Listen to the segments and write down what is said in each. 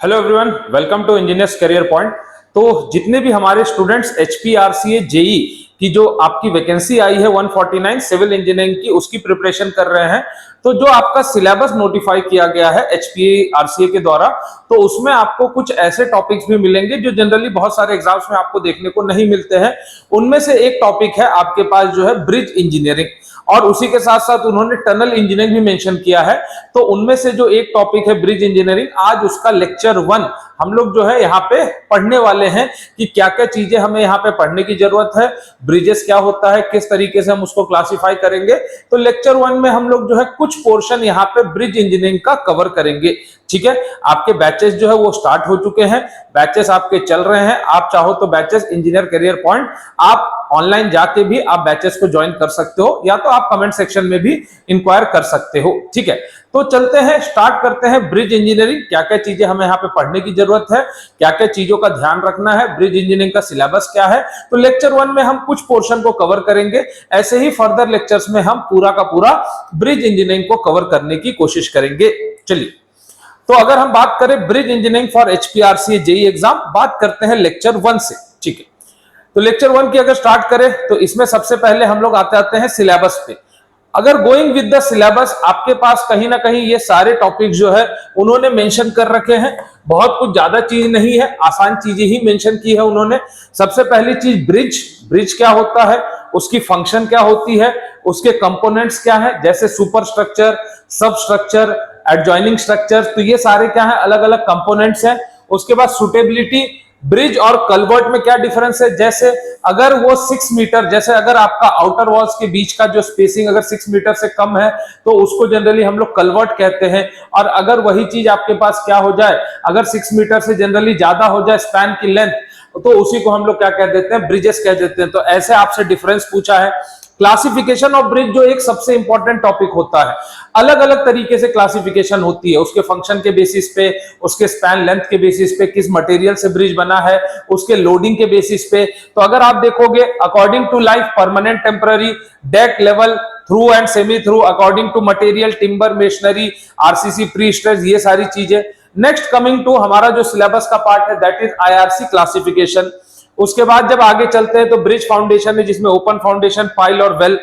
Hello everyone, welcome to Engineers Career Point. तो जितने भी हमारे स्टूडेंट्स एचपीआरसीए जेई की जो आपकी वैकेंसी आई है 149 सिविल इंजीनियरिंग की, उसकी प्रिपरेशन कर रहे हैं, तो जो आपका सिलेबस नोटिफाई किया गया है एचपीआरसीए के द्वारा, तो उसमें आपको कुछ ऐसे टॉपिक्स भी मिलेंगे जो जनरली बहुत सारे एग्जाम्स में आपको देखने को नहीं मिलते हैं। उनमें से एक टॉपिक है आपके पास जो है ब्रिज इंजीनियरिंग, और उसी के साथ साथ उन्होंने टनल इंजीनियरिंग भी मेंशन किया है। तो उनमें से जो एक टॉपिक है ब्रिज इंजीनियरिंग, आज उसका लेक्चर 1 हम लोग जो है यहाँ पे पढ़ने वाले हैं कि क्या क्या चीजें हमें यहाँ पे पढ़ने की जरूरत है, ब्रिजेस क्या होता है, किस तरीके से हम उसको क्लासिफाई करेंगे। तो लेक्चर 1 में हम लोग जो है कुछ पोर्शन यहाँ पे ब्रिज इंजीनियरिंग का कवर करेंगे। ठीक है, आपके बैचेस जो है वो स्टार्ट हो चुके हैं, बैचेस आपके चल रहे हैं। आप चाहो तो बैचेस इंजीनियर करियर पॉइंट आप ऑनलाइन जाके भी आप बैचेस को ज्वाइन कर सकते हो, या तो आप कमेंट सेक्शन में भी इंक्वायर कर सकते हो। ठीक है, तो चलते हैं, स्टार्ट करते हैं ब्रिज इंजीनियरिंग। क्या क्या चीजें हमें यहाँ पे पढ़ने की जरूरत है, क्या क्या चीजों का ध्यान रखना है, ब्रिज इंजीनियरिंग का सिलेबस क्या है। तो लेक्चर 1 में हम कुछ पोर्शन को कवर करेंगे, ऐसे ही फर्दर लेक्चर्स में हम पूरा का पूरा ब्रिज इंजीनियरिंग को कवर करने की कोशिश करेंगे। चलिए, तो अगर हम बात करें bridge engineering for HPRCA JE exam, बात करते हैं लेक्चर 1 से। ठीक है, तो लेक्चर 1 की अगर स्टार्ट करें तो इसमें सबसे पहले हम लोग आते हैं सिलेबस पे। अगर गोइंग विद द सिलेबस, आपके पास कहीं ना कहीं ये सारे टॉपिक जो है उन्होंने मेंशन कर रखे हैं। बहुत कुछ ज्यादा चीज नहीं है, आसान चीजें ही मेंशन की है उन्होंने। सबसे पहली चीज ब्रिज, ब्रिज क्या होता है, उसकी फंक्शन क्या होती है, उसके कंपोनेंट्स क्या है, जैसे सुपर स्ट्रक्चर, सब स्ट्रक्चर, एडजॉइनिंग स्ट्रक्चर, तो ये सारे क्या है, अलग अलग कंपोनेंट्स हैं। उसके बाद सुटेबिलिटी, ब्रिज और कलवर्ट में क्या डिफरेंस है, जैसे अगर वो 6 मीटर, जैसे अगर आपका आउटर वॉल्स के बीच का जो स्पेसिंग अगर 6 मीटर से कम है तो उसको जनरली हम लोग कलवर्ट कहते हैं। और अगर वही चीज आपके पास क्या हो जाए, अगर 6 मीटर से जनरली ज्यादा हो जाए स्पैन की लेंथ, तो उसी को हम लोग क्या कह देते हैं, ब्रिजेस कह देते हैं। तो ऐसे आपसे डिफरेंस पूछा है। क्लासिफिकेशन ऑफ ब्रिज जो एक सबसे इंपॉर्टेंट टॉपिक होता है, अलग अलग तरीके से क्लासिफिकेशन होती है, उसके फंक्शन के बेसिस पे, उसके स्पैन लेंथ के बेसिस पे, किस मटेरियल से ब्रिज बना है, उसके लोडिंग के बेसिस पे। तो अगर आप देखोगे according to life, permanent, temporary, deck, level, through and semi through, according to material, timber, masonry, RCC, prestress, ये सारी चीजें। नेक्स्ट कमिंग टू हमारा जो सिलेबस का पार्ट है, दैट इज आईआरसी क्लासिफिकेशन। उसके बाद जब आगे चलते हैं तो ब्रिज फाउंडेशन है, जिसमें ओपन फाउंडेशन, पाइल और वेल।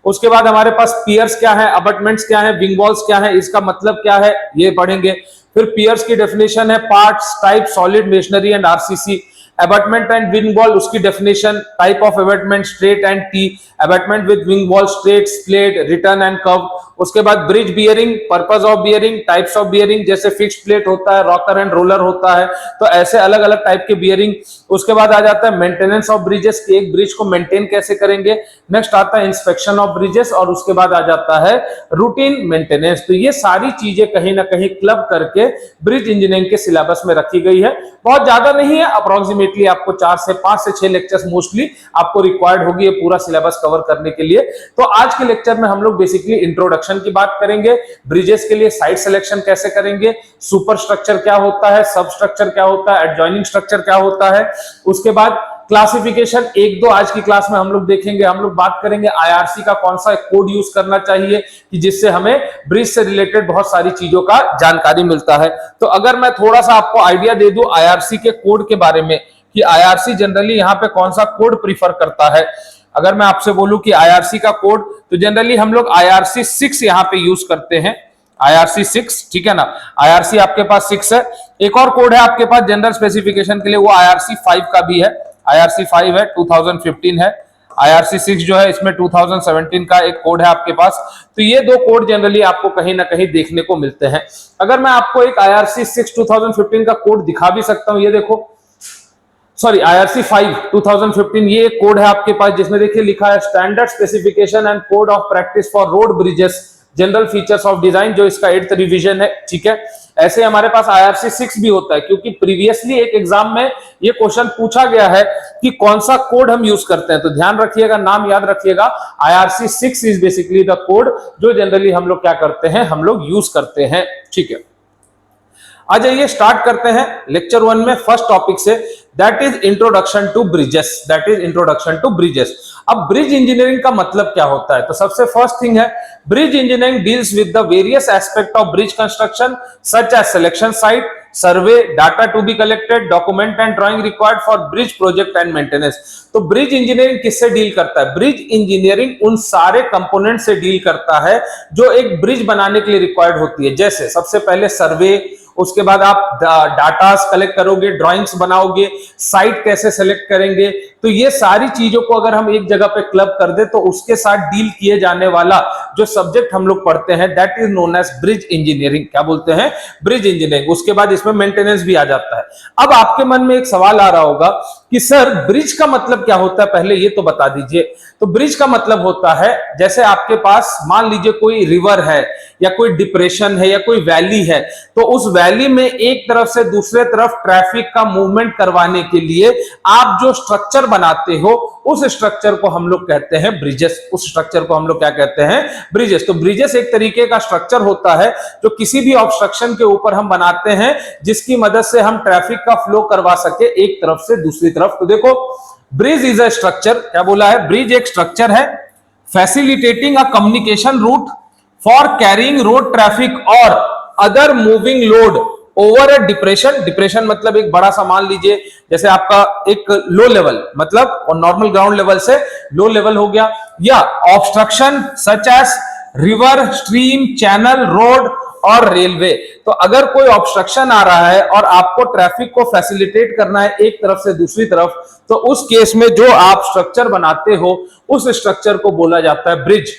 उसके बाद हमारे पास पियर्स क्या है, अबटमेंट्स क्या है, विंग वॉल्स क्या है, इसका मतलब क्या है, ये पढ़ेंगे। फिर पियर्स की डेफिनेशन है, parts, type, solid, masonry and RCC. Abutment and wing wall, उसकी definition, type of abutment, straight and T, abutment with wing wall, straight, splayed, return and curve. उसके बाद bridge bearing, purpose of bearing, types of bearing, जैसे fixed plate होता है, rocker and roller होता है, तो ऐसे अलग अलग टाइप के बियरिंग। उसके बाद आ जाता है मेंटेनेंस ऑफ ब्रिजेस, की एक ब्रिज को मेंटेन कैसे करेंगे। नेक्स्ट आता है इंस्पेक्शन ऑफ ब्रिजेस, और उसके बाद आ जाता है रूटीन मेंटेनेंस। तो ये सारी चीजें कहीं ना कहीं क्लब करके ब्रिज इंजीनियरिंग के सिलेबस में रखी गई है। बहुत ज्यादा नहीं है, अप्रोक्सीमेटली आपको 4 से 5 से 6 लेक्चर्स मोस्टली आपको रिक्वायर्ड होगी ये पूरा सिलेबस कवर करने के लिए। तो आज के लेक्चर में हम लोग बेसिकली इंट्रोडक्शन की बात करेंगे, ब्रिजेस के लिए साइट सिलेक्शन कैसे करेंगे, सुपर स्ट्रक्चर क्या होता है, सब स्ट्रक्चर क्या होता है, एडजॉइनिंग स्ट्रक्चर क्या होता है। उसके बाद क्लासिफिकेशन 1-2 आज की क्लास में हम लोग देखेंगे। हम लोग बात करेंगे आईआरसी का कौन सा कोड यूज करना चाहिए कि जिससे हमें ब्रिज से रिलेटेड बहुत सारी चीजों का जानकारी मिलता है। तो अगर मैं थोड़ा सा आपको आइडिया दे दूं आईआरसी के कोड के बारे में, कि आईआरसी जनरली यहाँ पे कौन सा कोड प्रीफर करता है। अगर मैं आपसे बोलूं कि आईआरसी का कोड, तो जनरली हम लोग आईआरसी 6 यहाँ पे यूज करते हैं, आईआरसी 6, ठीक है ना। आईआरसी आपके पास 6 है। एक और कोड है आपके पास जनरल स्पेसिफिकेशन के लिए, वो आईआरसी 5 का भी है, आईआरसी 5 है, 2015 है। आईआरसी 6 जो है इसमें 2017 का एक कोड है आपके पास। तो ये 2 कोड जनरली आपको कहीं ना कहीं देखने को मिलते हैं। अगर मैं आपको एक आईआरसी 6 2015 का कोड दिखा भी सकता हूं, ये देखो, सॉरी आईआरसी 5 2015, ये एक कोड है आपके पास जिसमें देखिए लिखा है standard specification and code of practice for road bridges, general features of design, जो इसका 8th रिवीजन है। ठीक है, ऐसे हमारे पास आईआरसी 6 भी होता है, क्योंकि प्रीवियसली एक एग्जाम में ये क्वेश्चन पूछा गया है कि कौन सा कोड हम यूज करते हैं। तो ध्यान रखिएगा, नाम याद रखिएगा, IRC 6 is basically the code जो जनरली हम लोग क्या करते हैं, हम लोग यूज करते हैं। ठीक है, आ जाइए स्टार्ट करते हैं लेक्चर 1 में फर्स्ट टॉपिक से, that is introduction to bridges, that is introduction to bridges. अब ब्रिज इंजीनियरिंग का मतलब क्या होता है, तो सबसे फर्स्ट थिंग है, bridge engineering deals with the various aspect of bridge construction such as selection site, survey, data to be collected, document and drawing required for bridge project and maintenance. तो bridge engineering किससे deal करता है? Bridge engineering उन सारे component से deal करता है जो एक ब्रिज बनाने के लिए रिक्वायर्ड होती है। जैसे सबसे पहले सर्वे, उसके बाद आप डाटास कलेक्ट करोगे, ड्राइंग्स बनाओगे, साइट कैसे सेलेक्ट करेंगे। तो ये सारी चीजों को अगर हम एक जगह पे क्लब कर दे तो उसके साथ डील किए जाने वाला जो सब्जेक्ट हम लोग पढ़ते हैं that is known as bridge engineering. क्या बोलते हैं? Bridge engineering. उसके बाद इसमें मेंटेनेंस भी आ जाता है। अब आपके मन में एक सवाल आ रहा होगा कि सर ब्रिज का मतलब क्या होता है, पहले ये तो बता दीजिए। तो ब्रिज का मतलब होता है, जैसे आपके पास मान लीजिए कोई रिवर है या कोई डिप्रेशन है या कोई वैली है, तो उस वैली में एक तरफ से दूसरे तरफ ट्रैफिक का मूवमेंट करवाने के लिए आप जो स्ट्रक्चर बनाते हो उस स्ट्रक्चर को हम लोग कहते हैं ब्रिजेस। उस स्ट्रक्चर को हम लोग क्या कहते हैं? ब्रिजेस। तो ब्रिजेस एक तरीके का स्ट्रक्चर होता है जो किसी भी ऑब्स्ट्रक्शन के ऊपर हम बनाते हैं जिसकी मदद से हम ट्रैफिक का फ्लो करवा सके एक तरफ से दूसरी तरफ। तो देखो, ब्रिज इज अ स्ट्रक्चर, क्या बोला है? ब्रिज एक स्ट्रक्चर है facilitating a communication route for carrying road traffic और other moving load over a depression. Depression मतलब एक बड़ा सा, मान लीजिए जैसे आपका एक लो लेवल, मतलब नॉर्मल ग्राउंड लेवल से लो लेवल हो गया, या obstruction such as river, stream, channel, road और रेलवे। तो अगर कोई ऑब्स्ट्रक्शन आ रहा है और आपको ट्रैफिक को फैसिलिटेट करना है एक तरफ से दूसरी तरफ, तो उस केस में जो आप स्ट्रक्चर बनाते हो उस स्ट्रक्चर को बोला जाता है ब्रिज।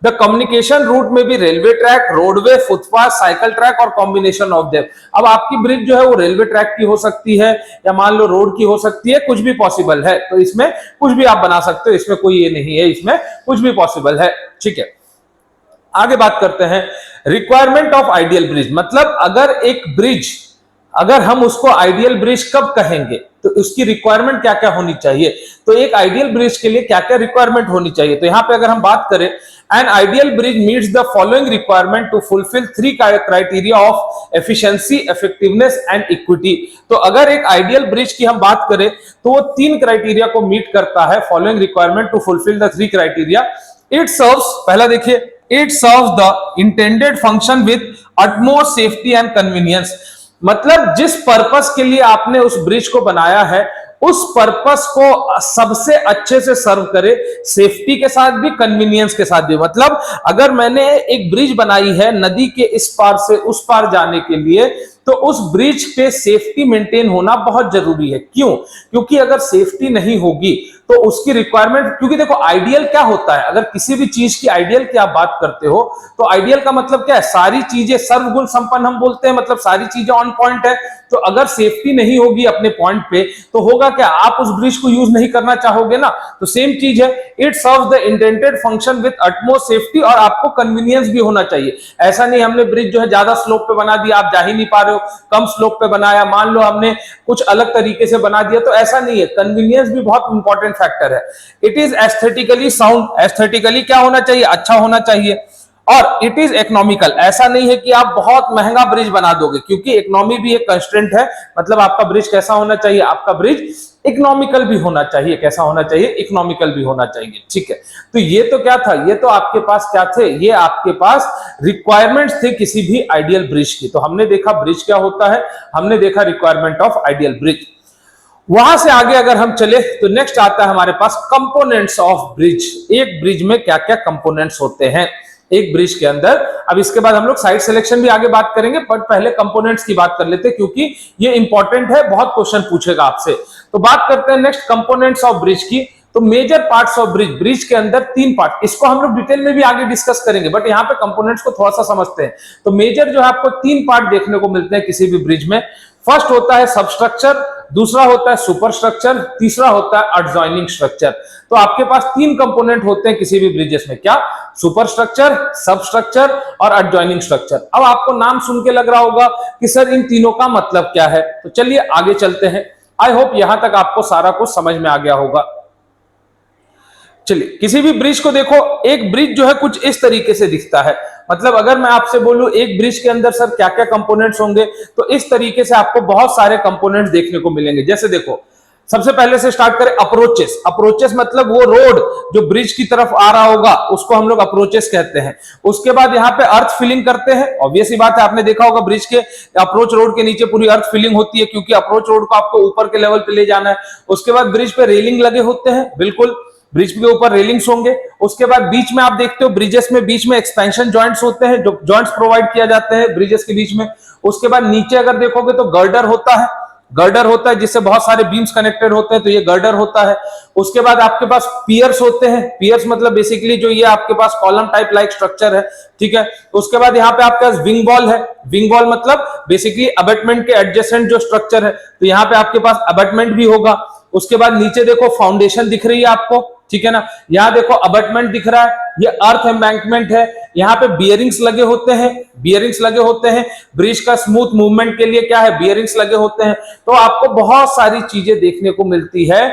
द कम्युनिकेशन रूट में भी railway track, roadway, footpath, cycle track और कॉम्बिनेशन ऑफ देम। अब आपकी ब्रिज जो है वो रेलवे ट्रैक की हो सकती है या मान लो रोड की हो सकती है, कुछ भी पॉसिबल है। तो इसमें कुछ भी आप बना सकते हो, इसमें कोई ये नहीं है, इसमें कुछ भी पॉसिबल है। ठीक है, आगे बात करते हैं रिक्वायरमेंट ऑफ आइडियल ब्रिज। मतलब अगर एक ब्रिज, अगर हम उसको आइडियल ब्रिज कब कहेंगे तो उसकी रिक्वायरमेंट क्या क्या होनी चाहिए। तो एक आइडियल ब्रिज के लिए क्या क्या रिक्वायरमेंट होनी चाहिए, तो यहां पे अगर हम बात करें, an ideal bridge meets the following requirement to fulfil 3 criteria of efficiency, effectiveness and equity. तो अगर एक आइडियल ब्रिज की हम बात करें तो वो 3 क्राइटेरिया को मीट करता है। Following requirement to fulfil the 3 criteria. It serves, पहला देखिए, it serves the intended function with utmost safety and convenience. मतलब जिस पर्पस के लिए आपने उस ब्रिज को बनाया है उस पर्पस को सबसे अच्छे से सर्व करे, सेफ्टी के साथ भी, कन्वीनियंस के साथ भी। मतलब अगर मैंने एक ब्रिज बनाई है नदी के इस पार से उस पार जाने के लिए, तो उस ब्रिज पे सेफ्टी मेंटेन होना बहुत जरूरी है। क्यों? क्योंकि अगर सेफ्टी नहीं होगी तो उसकी रिक्वायरमेंट, क्योंकि देखो आइडियल क्या होता है, अगर किसी भी चीज की आइडियल की आप बात करते हो तो आइडियल का मतलब क्या है? सारी चीजें सर्वगुण संपन्न हम बोलते हैं, मतलब सारी चीजें ऑन पॉइंट है। तो अगर सेफ्टी नहीं होगी अपने पॉइंट पे तो होगा क्या? आप उस ब्रिज को यूज नहीं करना चाहोगे ना। तो सेम चीज है, it serves the intended function with utmost safety, और आपको कन्वीनियंस भी होना चाहिए। ऐसा नहीं हमने ब्रिज जो है ज्यादा स्लोप पे बना दिया, आप जा ही नहीं पा रहे हो, कम स्लोप पे बनाया, मान लो हमने कुछ अलग तरीके से बना दिया, तो ऐसा नहीं है। कन्वीनियंस भी बहुत इंपॉर्टेंट फैक्टर है। It is aesthetically sound, aesthetically क्या होना चाहिए? अच्छा होना चाहिए। और इट इज इकोनॉमिकल, ऐसा नहीं है कि आप बहुत महंगा ब्रिज बना दोगे, क्योंकि इकोनॉमी भी एक कंस्ट्रेंट है। मतलब आपका ब्रिज कैसा होना चाहिए? आपका ब्रिज इकोनॉमिकल भी होना चाहिए। कैसा होना चाहिए? इकोनॉमिकल भी होना चाहिए। ठीक है, तो ये तो क्या था? ये तो आपके पास क्या थे? ये आपके पास रिक्वायरमेंट्स थे किसी भी आइडियल ब्रिज की। तो हमने देखा ब्रिज क्या होता है, हमने देखा रिक्वायरमेंट ऑफ आइडियल ब्रिज। वहां से आगे अगर हम चले तो नेक्स्ट आता है हमारे पास कंपोनेंट्स ऑफ ब्रिज। एक ब्रिज में क्या क्या कंपोनेंट्स होते हैं एक ब्रिज के अंदर। अब इसके बाद हम लोग साइट सिलेक्शन भी आगे बात करेंगे, बट पहले कंपोनेंट्स की बात कर लेते हैं क्योंकि ये इंपॉर्टेंट है, बहुत क्वेश्चन पूछेगा आपसे। तो बात करते हैं नेक्स्ट कंपोनेंट्स ऑफ ब्रिज की। तो major parts of bridge, bridge के अंदर 3 पार्ट, इसको हम लोग डिटेल में भी आगे डिस्कस करेंगे, बट यहाँ पे कंपोनेंट्स को थोड़ा सा समझते हैं। तो मेजर जो है आपको 3 पार्ट देखने को मिलते हैं किसी भी ब्रिज में। फर्स्ट होता है सबस्ट्रक्चर, दूसरा होता है सुपरस्ट्रक्चर, तीसरा होता है एडजॉइनिंग स्ट्रक्चर। तो आपके पास 3 कंपोनेंट होते हैं किसी भी ब्रिजेस में, क्या? सुपरस्ट्रक्चर, सबस्ट्रक्चर और एडजॉइनिंग स्ट्रक्चर। अब आपको नाम सुन के लग रहा होगा कि सर इन तीनों का मतलब क्या है, तो चलिए आगे चलते हैं। आई होप यहां तक आपको सारा कुछ समझ में आ गया होगा। चलिए, किसी भी ब्रिज को देखो, एक ब्रिज जो है कुछ इस तरीके से दिखता है। मतलब अगर मैं आपसे बोलूं एक ब्रिज के अंदर सर क्या क्या कंपोनेंट्स होंगे, तो इस तरीके से आपको बहुत सारे कंपोनेंट्स देखने को मिलेंगे। जैसे देखो, सबसे पहले से स्टार्ट करें अप्रोचेस। अप्रोचेस मतलब वो रोड जो ब्रिज की तरफ आ रहा होगा उसको हम लोग अप्रोचेस कहते हैं। उसके बाद यहाँ पे अर्थ फिलिंग करते हैं। ऑब्वियस ही बात है, आपने देखा होगा ब्रिज के अप्रोच रोड के नीचे पूरी अर्थ फिलिंग होती है, क्योंकि अप्रोच रोड को आपको ऊपर के लेवल पे ले जाना है। उसके बाद ब्रिज पे रेलिंग लगे होते हैं, बिल्कुल ब्रिज के ऊपर रेलिंग्स होंगे। उसके बाद बीच में आप देखते हो ब्रिजेस में बीच में एक्सपेंशन जॉइंट्स होते हैं, जो जॉइंट्स प्रोवाइड किया जाते हैं ब्रिजेस के बीच में। उसके बाद नीचे अगर देखोगे तो गर्डर होता है, गर्डर होता है जिससे बहुत सारे बीम्स कनेक्टेड होते हैं, तो ये गर्डर होता है। उसके बाद आपके पास पियर्स होते हैं। पियर्स मतलब बेसिकली जो ये आपके पास कॉलम टाइप लाइक स्ट्रक्चर है, ठीक है। उसके बाद यहाँ पे आपके पास विंग वॉल है। विंग वॉल मतलब बेसिकली अबटमेंट के एडजेसेंट जो स्ट्रक्चर है, तो यहाँ पे आपके पास अबटमेंट भी होगा। उसके बाद नीचे देखो फाउंडेशन दिख रही है आपको, ठीक है ना। यहाँ देखो अबटमेंट दिख रहा है, ये अर्थ एम्बैंकमेंट है। यहाँ पे बियरिंग्स लगे होते हैं, बियरिंग्स लगे होते हैं। ब्रिज का स्मूथ मूवमेंट के लिए क्या है, बियरिंग्स लगे होते हैं। तो आपको बहुत सारी चीजें देखने को मिलती है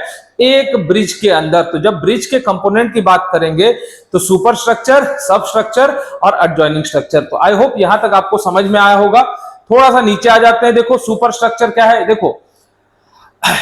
एक ब्रिज के अंदर। तो जब ब्रिज के कंपोनेंट की बात करेंगे तो सुपर स्ट्रक्चर, सब स्ट्रक्चर और एडजॉइनिंग स्ट्रक्चर। तो आई होप यहां तक आपको समझ में आया होगा। थोड़ा सा नीचे आ जाते हैं। देखो सुपर स्ट्रक्चर क्या है, देखो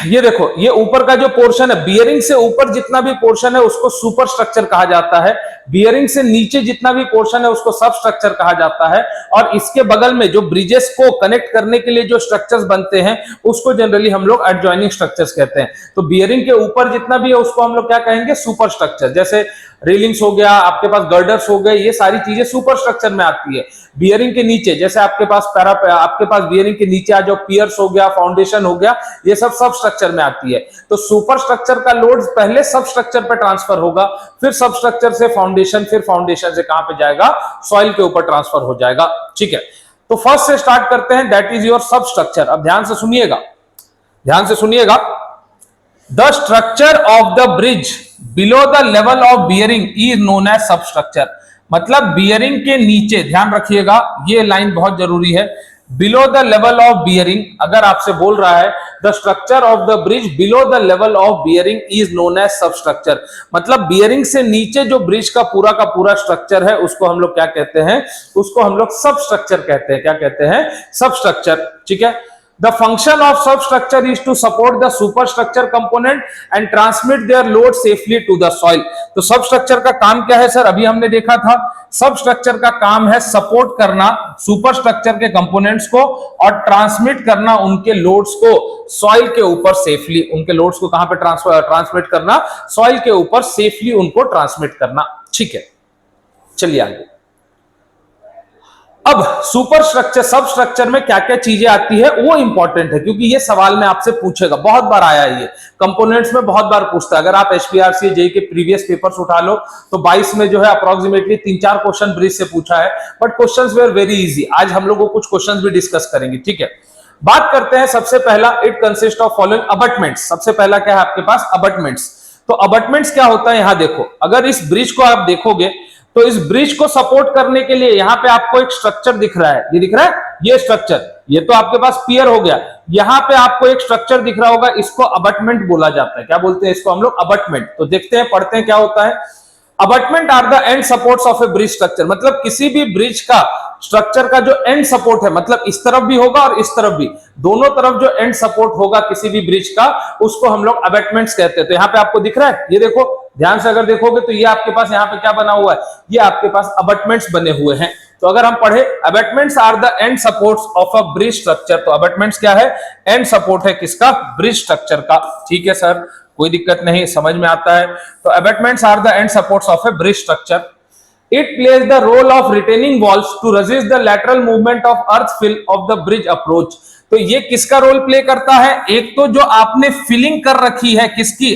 ये देखो, ये ऊपर का जो पोर्शन है, बियरिंग से ऊपर जितना भी पोर्शन है उसको सुपर स्ट्रक्चर कहा जाता है। बियरिंग से नीचे जितना भी पोर्शन है उसको सब स्ट्रक्चर कहा जाता है। और इसके बगल में जो ब्रिजेस को कनेक्ट करने के लिए जो स्ट्रक्चर्स बनते हैं उसको जनरली हम लोग एडजॉइनिंग स्ट्रक्चर्स कहते हैं। तो बियरिंग के ऊपर जितना भी है उसको हम लोग क्या कहेंगे, सुपर स्ट्रक्चर। जैसे रेलिंग्स हो गया, आपके पास गर्डर्स हो गए, ये सारी चीजें सुपर स्ट्रक्चर में आती है। बियरिंग के नीचे जैसे आपके पास आपके पास बियरिंग के नीचे जो पियर्स हो गया, फाउंडेशन हो गया, ये सब स्ट्रक्चर में आती है। तो सुपर स्ट्रक्चर का लोड पहले सब स्ट्रक्चर पे ट्रांसफर होगा, फिर सब स्ट्रक्चर से फाउंडेशन, फिर फाउंडेशन से कहां पे जाएगा, सॉइल के ऊपर ट्रांसफर हो जाएगा, ठीक है। तो फर्स्ट से स्टार्ट करते हैं, that is your substructure. अब ध्यान से सुनिएगा, ध्यान से सुनिएगा। The structure of the bridge below the level of bearing is known as substructure. मतलब बियरिंग के नीचे, ध्यान रखिएगा ये लाइन बहुत जरूरी है, below the level of bearing. अगर आपसे बोल रहा है the structure of the bridge below the level of bearing is known as substructure, मतलब बियरिंग से नीचे जो ब्रिज का पूरा स्ट्रक्चर है उसको हम लोग क्या कहते हैं, उसको हम लोग सब स्ट्रक्चर कहते हैं। क्या कहते हैं, सब स्ट्रक्चर, ठीक है। The function of substructure is to support the superstructure component and transmit their load safely to the soil. तो सबस्ट्रक्चर का काम क्या है सर, अभी हमने देखा था। सबस्ट्रक्चर का काम है सपोर्ट करना सुपरस्ट्रक्चर के कंपोनेंट्स को और ट्रांसमिट करना उनके लोड्स को सॉइल के ऊपर सेफली। उनके लोड्स को कहां पे ट्रांसमिट करना, सॉइल के ऊपर सेफली उनको ट्रांसमिट करना, ठीक है। चलिए आगे। अब सुपर स्ट्रक्चर, सब स्ट्रक्चर में क्या क्या चीजें आती है वो इंपॉर्टेंट है, क्योंकि ये सवाल में आपसे पूछेगा, बहुत बार आया है ये कंपोनेंट्स में, बहुत बार पूछता है। अगर आप एचपीआरसी जेईई के प्रीवियस पेपर्स उठा लो तो 22 में जो है अप्रोक्सीमेटली 3-4 क्वेश्चन ब्रिज से पूछा है, but questions were very easy. आज हम लोग कुछ क्वेश्चंस भी डिस्कस करेंगे, ठीक है। बात करते हैं सबसे पहला, इट कंसिस्ट ऑफ फॉलोइंग अबटमेंट्स। सबसे पहला क्या है आपके पास, अबटमेंट्स। तो अबटमेंट्स क्या होता है, यहां देखो, अगर इस ब्रिज को आप देखोगे तो इस ब्रिज को सपोर्ट करने के लिए यहां पे आपको एक स्ट्रक्चर दिख रहा है, ये दिख रहा है, ये स्ट्रक्चर, ये तो आपके पास पियर हो गया। यहां पे आपको एक स्ट्रक्चर दिख रहा होगा, इसको अबटमेंट बोला जाता है। क्या बोलते हैं इसको हम लोग, अबटमेंट। तो देखते हैं, पढ़ते हैं क्या होता है। Abutment are the end supports of a bridge structure, मतलब किसी भी ब्रिज का स्ट्रक्चर का जो एंड सपोर्ट है, मतलब इस तरफ भी होगा और इस तरफ भी, दोनों तरफ जो एंड सपोर्ट होगा किसी भी ब्रिज का, उसको हम लोग अबटमेंट्स कहते हैं। तो यहाँ पे आपको दिख रहा है, ये देखो ध्यान से अगर देखोगे तो ये आपके पास यहाँ पे क्या बना हुआ है, ये आपके पास अबटमेंट्स बने हुए हैं। तो अगर हम पढ़े, abutments are the end supports of a bridge structure. तो अबटमेंट्स क्या है, एंड सपोर्ट है किसका, ब्रिज स्ट्रक्चर का, ठीक है सर, कोई दिक्कत नहीं, समझ में आता है। तो abutments are the end supports of a bridge structure. It plays the role of retaining walls to resist the lateral movement of earth fill of the bridge approach. तो ये किसका रोल प्ले करता है, एक तो जो आपने फिलिंग कर रखी है किसकी,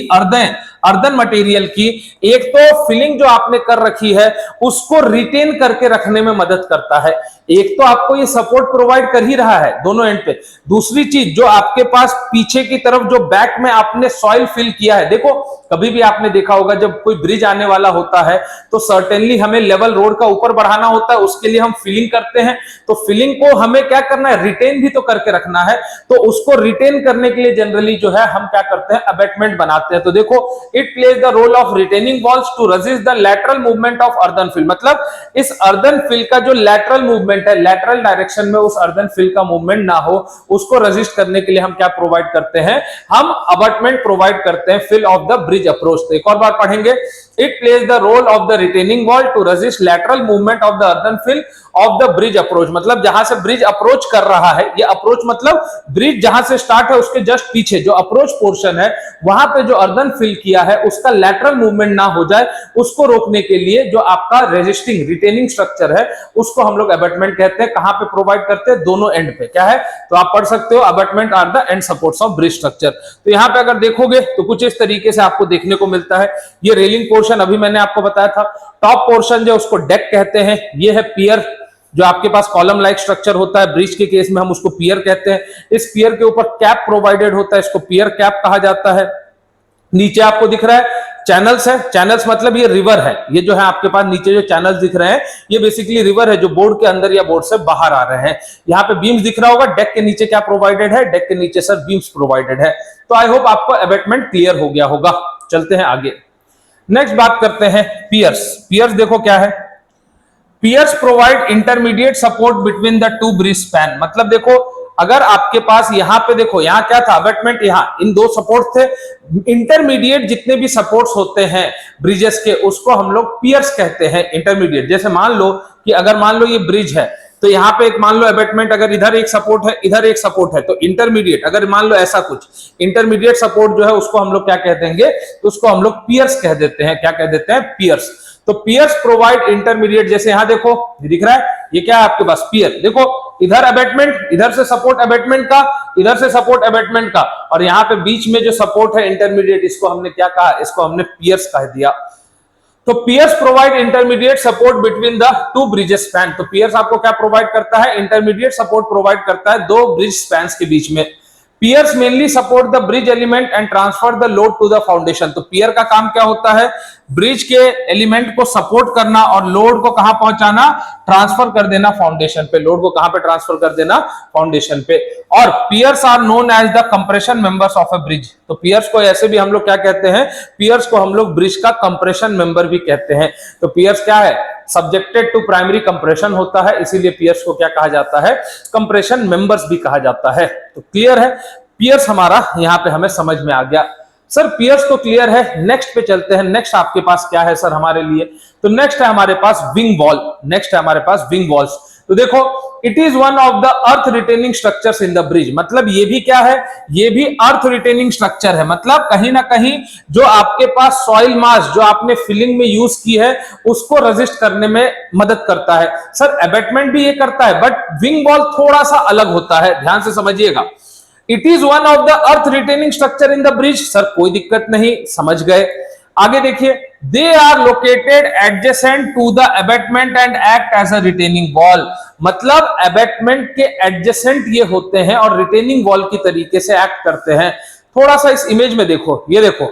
अर्दन मटेरियल की, एक तो फिलिंग जो आपने कर रखी है उसको रिटेन करके रखने में मदद करता है। एक तो आपको ये सपोर्ट प्रोवाइड कर ही रहा है दोनों एंड पे, दूसरी चीज जो आपके पास पीछे की तरफ जो बैक में आपने सॉइल फिल किया है, देखो कभी भी आपने देखा होगा जब कोई ब्रिज आने वाला होता है तो सर्टेनली हमें लेवल रोड का ऊपर बढ़ाना होता है, उसके लिए हम फिलिंग करते हैं। तो फिलिंग को हमें क्या करना है, रिटेन भी तो करके रखना है। तो उसको रिटेन करने के लिए जनरली जो है हम क्या करते हैं, अबैटमेंट बनाते हैं। तो देखो, it plays the role of retaining walls to resist the lateral movement of earthen fill, मतलब इस अर्दन फिल का जो लैटरल मूवमेंट मूवमेंट है, लैटरल डायरेक्शन में उस अर्दन फिल का मूवमेंट ना हो, उसको रेजिस्ट करने के लिए हम क्या प्रोवाइड करते हैं, हम अबटमेंट प्रोवाइड करते हैं fill of the bridge approach. तो एक और बार पढ़ेंगे, it plays the role of the retaining wall to resist lateral movement of the earthen fill of the bridge approach. मतलब जहां से ब्रिज अप्रोच कर रहा है, ये अप्रोच मतलब ब्रिज जहां से स्टार्ट है उसके जस्ट पीछे जो अप्रोच पोर्शन है, वहां पे जो अर्दन फिल किया है उसका लैटरल मूवमेंट ना हो जाए, उसको रोकने के लिए जो आपका रेजिस्टिंग रिटेनिंग स्ट्रक्चर है उसको हम लोग अबटमेंट कहते हैं। कहां पे प्रोवाइड करते हैं, दोनों एंड पे। क्या है, तो आप पढ़ सकते हो abutment are the end supports of bridge structure. तो यहां पे अगर देखोगे तो कुछ इस तरीके से आपको देखने को मिलता है। ये रेलिंग पोर्शन अभी मैंने आपको बताया था, टॉप पोर्शन जो उसको डेक कहते हैं, ये है पियर, जो आपके पास कॉलम लाइक स्ट्रक्चर होता है, ब्रिज के केस में हम उसको पियर कहते हैं। इस पियर के ऊपर कैप प्रोवाइडेड होता है, इसको पियर कैप कहा जाता है। नीचे आपको दिख रहा है चैनल्स है, चैनल्स मतलब ये रिवर है, ये जो है आपके पास नीचे जो चैनल्स दिख रहे हैं ये बेसिकली रिवर है जो बोर्ड के अंदर या बोर्ड से बाहर आ रहे हैं। यहाँ पे बीम्स दिख रहा होगा, डेक के नीचे क्या प्रोवाइडेड है, डेक के नीचे सर बीम्स प्रोवाइडेड है। तो आई होप आपको अबेटमेंट क्लियर हो गया होगा। चलते हैं आगे, नेक्स्ट बात करते हैं पियर्स। पियर्स देखो क्या है, piers provide intermediate support between the two bridge span. मतलब देखो अगर आपके पास यहां पे देखो, यहां क्या था अबेटमेंट, यहां इन दो सपोर्ट थे, इंटरमीडिएट जितने भी सपोर्ट्स होते हैं ब्रिजेस के उसको हम लोग पियर्स कहते हैं, इंटरमीडिएट। जैसे मान लो कि अगर मान लो ये ब्रिज है तो यहाँ पे एक मान लो अबेटमेंट, अगर इधर एक सपोर्ट है इधर एक सपोर्ट है, तो इंटरमीडिएट अगर मान लो ऐसा कुछ इंटरमीडिएट सपोर्ट जो है उसको हम लोग क्या कह देंगे, तो उसको हम लोग पियर्स कह देते हैं। क्या कह देते हैं, पियर्स। तो पियर्स प्रोवाइड इंटरमीडिएट, जैसे यहां देखो ये दिख रहा है, ये क्या है आपके पास पियर, देखो इधर अबेटमेंट, इधर से सपोर्ट अबेटमेंट का, इधर से सपोर्ट अबेटमेंट का, और यहाँ पे बीच में जो सपोर्ट है इंटरमीडिएट, इसको हमने क्या कहा, इसको हमने पियर्स कह दिया। तो piers provide intermediate support between the two bridges span. तो पियर्स आपको क्या प्रोवाइड करता है, इंटरमीडिएट सपोर्ट प्रोवाइड करता है दो ब्रिज स्पैन्स के बीच में। Piers mainly support the bridge element and transfer the load to the foundation. तो पियर का काम क्या होता है, ब्रिज के एलिमेंट को सपोर्ट करना और लोड को कहां पहुंचाना, ट्रांसफर कर देना फाउंडेशन पे। लोड को कहां पे ट्रांसफर कर देना, फाउंडेशन पे। और piers are known as the compression members of a bridge. तो पियर्स को ऐसे भी हम लोग क्या कहते हैं, पियर्स को हम लोग ब्रिज का कंप्रेशन मेंबर भी कहते हैं। तो पियर्स क्या है, सब्जेक्टेड टू प्राइमरी कंप्रेशन होता है, इसीलिए पियर्स को क्या कहा जाता है, कंप्रेशन मेंबर्स भी कहा जाता है। तो क्लियर है, पियर्स हमारा यहां पे हमें समझ में आ गया। सर पियर्स तो क्लियर है, नेक्स्ट पे चलते हैं। नेक्स्ट आपके पास क्या है सर हमारे लिए, तो नेक्स्ट है हमारे पास विंग वॉल। नेक्स्ट है हमारे पास विंग वॉल्स। तो देखो it is one of the earth retaining structures in the bridge. मतलब ये भी क्या है, ये भी अर्थ रिटेनिंग स्ट्रक्चर है। मतलब कहीं ना कहीं जो आपके पास सॉइल मास जो आपने फिलिंग में यूज की है उसको रेजिस्ट करने में मदद करता है। सर अबेटमेंट भी ये करता है, बट विंग वॉल थोड़ा सा अलग होता है, ध्यान से समझिएगा। It is one of the earth retaining structure in the bridge. Sir कोई दिक्कत नहीं, समझ गए। आगे देखिए, they are located adjacent to the abutment and act as a retaining wall. मतलब अबेटमेंट के एडजेसेंट ये होते हैं और रिटेनिंग वॉल की तरीके से एक्ट करते हैं। थोड़ा सा इस इमेज में देखो, ये देखो,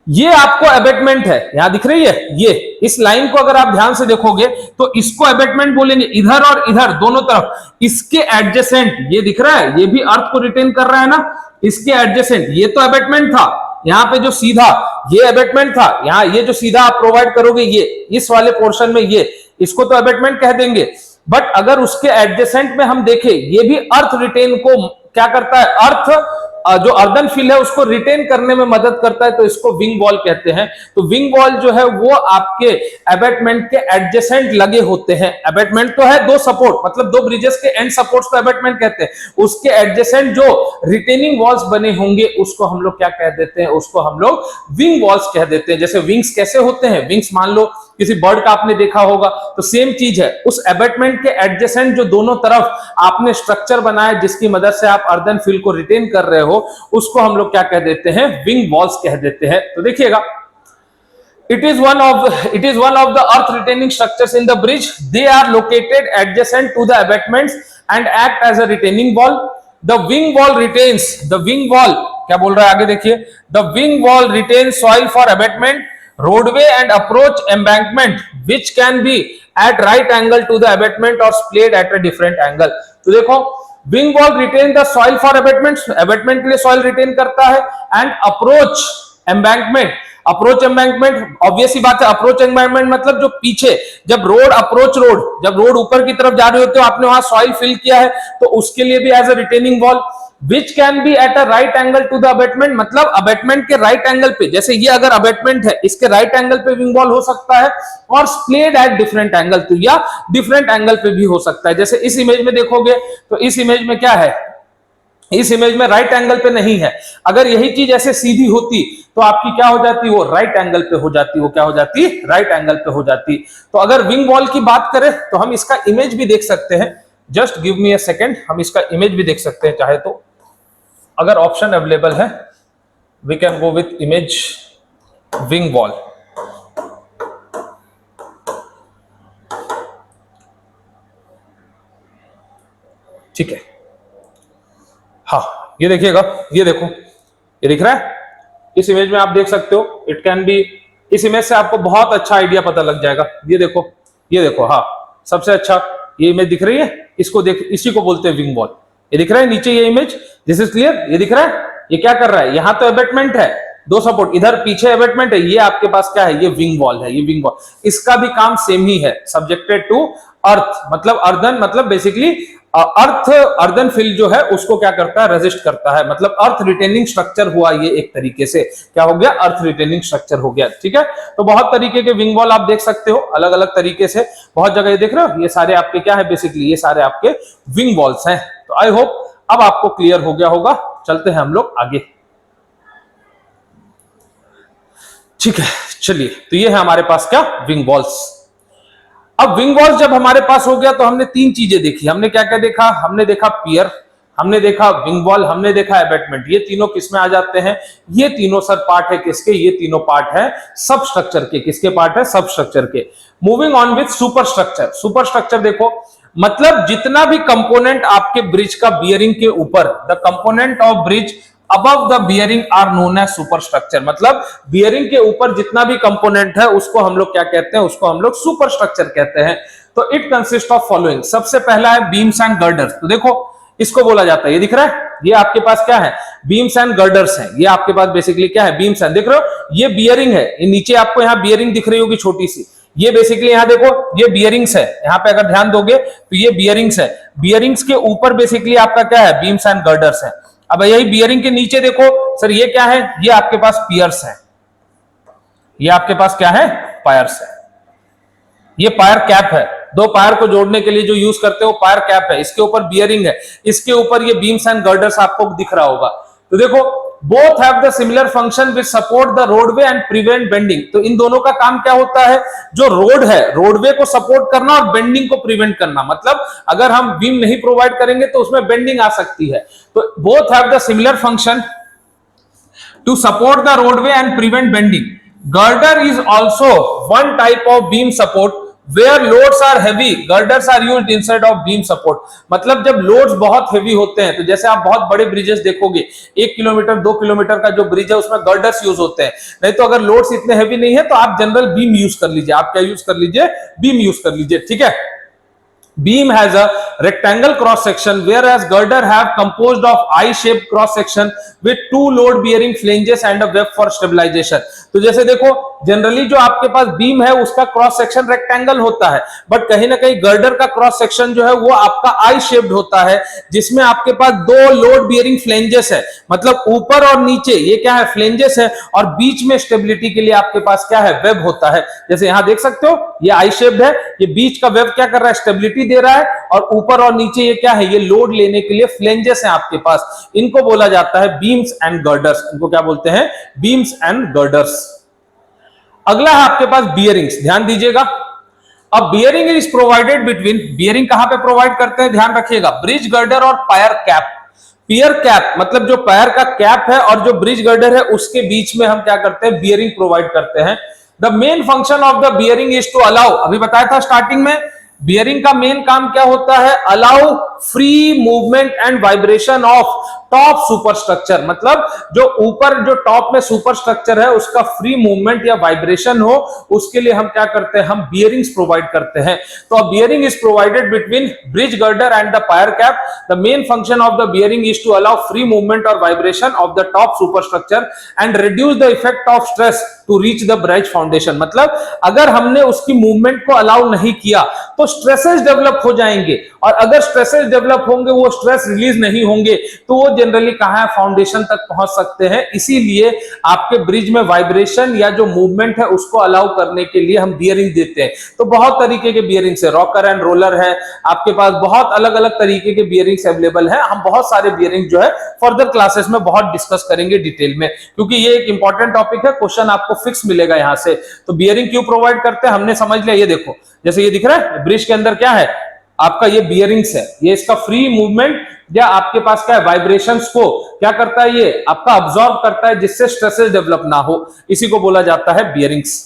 ये आपको अबेटमेंट है, यहां दिख रही है, ये इस लाइन को अगर आप ध्यान से देखोगे तो इसको अबेटमेंट बोलेंगे, इधर और इधर दोनों तरफ। इसके एडजेसेंट ये दिख रहा है, ये भी अर्थ को रिटेन कर रहा है ना, इसके एडजेसेंट ये तो अबेटमेंट था, यहाँ पे जो सीधा ये अबेटमेंट था, यहाँ ये जो सीधा आप प्रोवाइड करोगे ये इस वाले पोर्शन में, ये इसको तो अबेटमेंट कह देंगे। बट अगर उसके एडजेसेंट में हम देखें, ये भी अर्थ रिटेन को क्या करता है, अर्थ जो अर्दन फिल है उसको रिटेन करने में मदद करता है, तो इसको विंग वॉल कहते हैं। तो विंग वॉल जो है वो आपके अबेटमेंट के एडजेसेंट लगे होते हैं। अबेटमेंट तो है दो सपोर्ट, मतलब दो ब्रिजेस के एंड सपोर्ट्स को अबेटमेंट कहते हैं। उसके एडजेसेंट जो रिटेनिंग वॉल्स बने होंगे उसको हम लोग क्या कह देते हैं, उसको हम लोग विंग वॉल्स कह देते हैं। जैसे विंग्स कैसे होते हैं, विंग्स मान लो किसी बर्ड का आपने देखा होगा, तो सेम चीज है। उस अबेटमेंट के एडजेसेंट जो दोनों तरफ आपने स्ट्रक्चर बनाया जिसकी मदद से आप अर्दन फिल को रिटेन कर रहे हो, उसको हम लोग क्या कह देते हैं, विंग वॉल्स कह देते हैं। तो देखिएगा, it is one of the earth retaining structures in the bridge. They are located adjacent to the abutments and act as a retaining wall. The wing wall retains, the wing wall क्या बोल रहा है आगे देखिए, the wing wall retains soil for abutment, roadway and approach embankment which can be at right angle to the abutment or splayed at a different angle. तो देखो wing wall retain the soil for abutment, abutment के लिए soil retain करता है, and approach embankment, approach embankment, obvious ही बात है, approach embankment मतलब जो पीछे जब रोड अप्रोच रोड, जब रोड ऊपर की तरफ जा रही होती है, आपने वहां सॉइल फिल किया है, तो उसके लिए भी as a retaining wall, which can be at a right angle to the abutment, मतलब अबेटमेंट के राइट एंगल पे, जैसे ये अगर अबेटमेंट है, इसके राइट एंगल पे विंग वॉल हो सकता है, और स्प्लेड एट डिफरेंट एंगल, तो या डिफरेंट एंगल पे भी हो सकता है। जैसे इस इमेज में देखोगे तो इस इमेज में क्या है, इस इमेज में राइट एंगल पे नहीं है, अगर यही चीज ऐसे सीधी होती तो आपकी क्या हो जाती, वो राइट एंगल पे हो जाती, वो क्या हो जाती, राइट एंगल पे हो जाती। तो अगर विंग वॉल की बात करें तो हम इसका इमेज भी देख सकते हैं, just give me a second, हम इसका इमेज भी देख सकते हैं चाहे तो, अगर ऑप्शन अवेलेबल है, we can go with image wing wall. ठीक है, हाँ ये देखिएगा, ये देखो, ये दिख रहा है, इस इमेज में आप देख सकते हो, इट कैन बी, इस इमेज से आपको बहुत अच्छा आइडिया पता लग जाएगा। ये देखो, ये देखो, हाँ सबसे अच्छा ये इमेज दिख रही है, इसको देख, इसी को बोलते हैं विंग वॉल। ये दिख रहा है नीचे ये इमेज, दिस इज क्लियर, ये दिख रहा है, ये क्या कर रहा है, यहां तो एबेटमेंट है, दो सपोर्ट, इधर पीछे एबेटमेंट है, ये आपके पास क्या है, ये विंग वॉल है, ये विंग वॉल, इसका भी काम सेम ही है, सब्जेक्टेड टू अर्थ, मतलब अर्दन, मतलब बेसिकली अर्थ, अर्दन फिल जो है उसको क्या करता है, रेजिस्ट करता है, मतलब अर्थ रिटेनिंग स्ट्रक्चर हुआ ये एक तरीके से, क्या हो गया, अर्थ रिटेनिंग स्ट्रक्चर हो गया। ठीक है, तो बहुत तरीके के विंग वॉल आप देख सकते हो, अलग अलग तरीके से, बहुत जगह ये देख रहे हो, ये सारे आपके क्या है, बेसिकली ये सारे आपके विंग वॉल्स हैं। तो आई होप अब आपको क्लियर हो गया होगा, चलते हैं हम लोग आगे। ठीक है, चलिए, तो ये है हमारे पास क्या, विंग वॉल्स। अब विंग वॉल्स जब हमारे पास हो गया तो हमने तीन चीजें देखी, हमने क्या क्या देखा, हमने देखा पियर, हमने देखा विंग वॉल, हमने देखा एबेटमेंट। ये तीनों किसमें आ जाते हैं, ये तीनों सर पार्ट है किसके, ये तीनों पार्ट है सब स्ट्रक्चर के, किसके पार्ट है, सब स्ट्रक्चर के। Moving on with super structure. Super structure देखो, मतलब जितना भी कंपोनेंट आपके ब्रिज का बियरिंग के ऊपर, the component of bridge above the bearing are known as superstructure, मतलब बियरिंग के ऊपर जितना भी कंपोनेंट है उसको हम लोग क्या कहते हैं, उसको हम लोग सुपर स्ट्रक्चर कहते हैं। तो इट कंसिस्ट ऑफ फॉलोइंग, सबसे पहला है बीम्स एंड गर्डर्स। तो देखो इसको बोला जाता है, ये दिख रहा है, ये आपके पास क्या है, बीम्स एंड गर्डर्स हैं, ये आपके पास बेसिकली क्या है, बीम्स एंड, देख रहे हो ये बियरिंग है, ये नीचे आपको यहाँ बियरिंग दिख रही होगी छोटी सी, ये बेसिकली यहाँ देखो ये बियरिंग्स है, यहाँ पे अगर ध्यान दोगे तो ये बियरिंग्स है, बियरिंग्स के ऊपर बेसिकली आपका क्या है, बीम्स एंड गर्डर्स है। अब यही बियरिंग के नीचे देखो सर, ये क्या है, ये आपके पास पियर्स है, ये आपके पास क्या है, पायर्स है, ये पायर कैप है, दो पायर को जोड़ने के लिए जो यूज करते हो पायर कैप है, इसके ऊपर बियरिंग है, इसके ऊपर ये बीम्स एंड गर्डर्स आपको दिख रहा होगा। तो देखो both have the similar function which support the roadway and prevent bending. तो इन दोनों का काम क्या होता है, जो रोड है रोडवे को सपोर्ट करना और बेंडिंग को प्रिवेंट करना, मतलब अगर हम बीम नहीं प्रोवाइड करेंगे तो उसमें बेंडिंग आ सकती है। तो both have the similar function to support the roadway and prevent bending. Girder is also one type of beam support where loads are heavy, girders are used instead of beam support। मतलब जब loads बहुत heavy होते हैं, तो जैसे आप बहुत बड़े ब्रिजेस देखोगे, 1 किलोमीटर 2 किलोमीटर का जो ब्रिज है उसमें गर्डर्स यूज होते हैं, नहीं तो अगर लोड्स इतने हेवी नहीं है तो आप जनरल बीम यूज कर लीजिए, आप क्या यूज कर लीजिए, बीम यूज कर लीजिए। ठीक है, beam has a rectangle cross section whereas girder have composed of I-shaped cross section with two load bearing flanges and a web for stabilization। तो जैसे देखो जनरली जो आपके पास बीम है उसका क्रॉस सेक्शन रेक्टेंगल होता है, बट कहीं ना कहीं गर्डर का क्रॉस सेक्शन जो है वो आपका आई शेप्ड होता है, जिसमें आपके पास दो लोड बियरिंग फ्लेंजेस है, मतलब ऊपर और नीचे ये क्या है, फ्लेंजेस है, और बीच में स्टेबिलिटी के लिए आपके पास क्या है, वेब होता है। जैसे यहां देख सकते हो ये आई शेप्ड है, ये बीच का वेब क्या कर रहा है, स्टेबिलिटी दे रहा है, और ऊपर और नीचे ये क्या है, ये लोड लेने के लिए फ्लेंजेस हैं आपके पास, इनको बोला जाता है बीम्स एंड गर्डर्स। इनको क्या बोलते हैं, बीम्स एंड गर्डर्स। अगला है आपके पास बियरिंग्स, ध्यान दीजिएगा। अब bearing is provided between, bearing कहां पे प्रोवाइड करते हैं, ध्यान रखिएगा, ब्रिज गर्डर और पायर कैप। पियर कैप मतलब जो पायर का कैप है और जो ब्रिज गर्डर है उसके बीच में हम क्या करते हैं, बियरिंग प्रोवाइड करते हैं। The main function of the bearing is to allow, अभी बताया था स्टार्टिंग में, बियरिंग का मेन काम क्या होता है? Allow free movement and vibration of top superstructure, मतलब जो ऊपर जो टॉप में सुपरस्ट्रक्चर है उसका फ्री मूवमेंट या वाइब्रेशन हो, उसके लिए हम क्या करते हैं? हम बियरिंग्स प्रोवाइड करते हैं। तो bearing is provided between bridge girder and the pier cap. The main function of the bearing is to allow free movement और vibration of the top superstructure and reduce the effect of stress to reach the bridge foundation. मतलब अगर हमने उसकी movement को allow नहीं किया तो stresses develop हो जाएंगे, और अगर स्ट्रेसेस डेवलप होंगे, वो स्ट्रेस रिलीज नहीं होंगे, तो वो जनरली कहां है? फाउंडेशन तक पहुंच सकते हैं। इसीलिए आपके ब्रिज में वाइब्रेशन या जो मूवमेंट है उसको अलाउ करने के लिए हम बियरिंग देते हैं। तो बहुत तरीके के बियरिंग्स है, रॉकर एंड रोलर है, आपके पास बहुत अलग अलग तरीके के बियरिंग्स अवेलेबल है। हम बहुत सारे बियरिंग जो है फर्दर क्लासेस में बहुत डिस्कस करेंगे डिटेल में, क्योंकि ये एक इंपॉर्टेंट टॉपिक है, क्वेश्चन आपको फिक्स मिलेगा यहां से। तो बियरिंग क्यों प्रोवाइड करते हैं हमने समझ लिया। ये देखो, जैसे ये दिख रहा है, ब्रिज के अंदर क्या है आपका? ये बियरिंग्स है, ये इसका फ्री मूवमेंट या आपके पास क्या है? वाइब्रेशंस को क्या करता है? ये आपका अब्सॉर्ब करता है, जिससे स्ट्रेसेस डेवलप ना हो। इसी को बोला जाता है बियरिंग्स।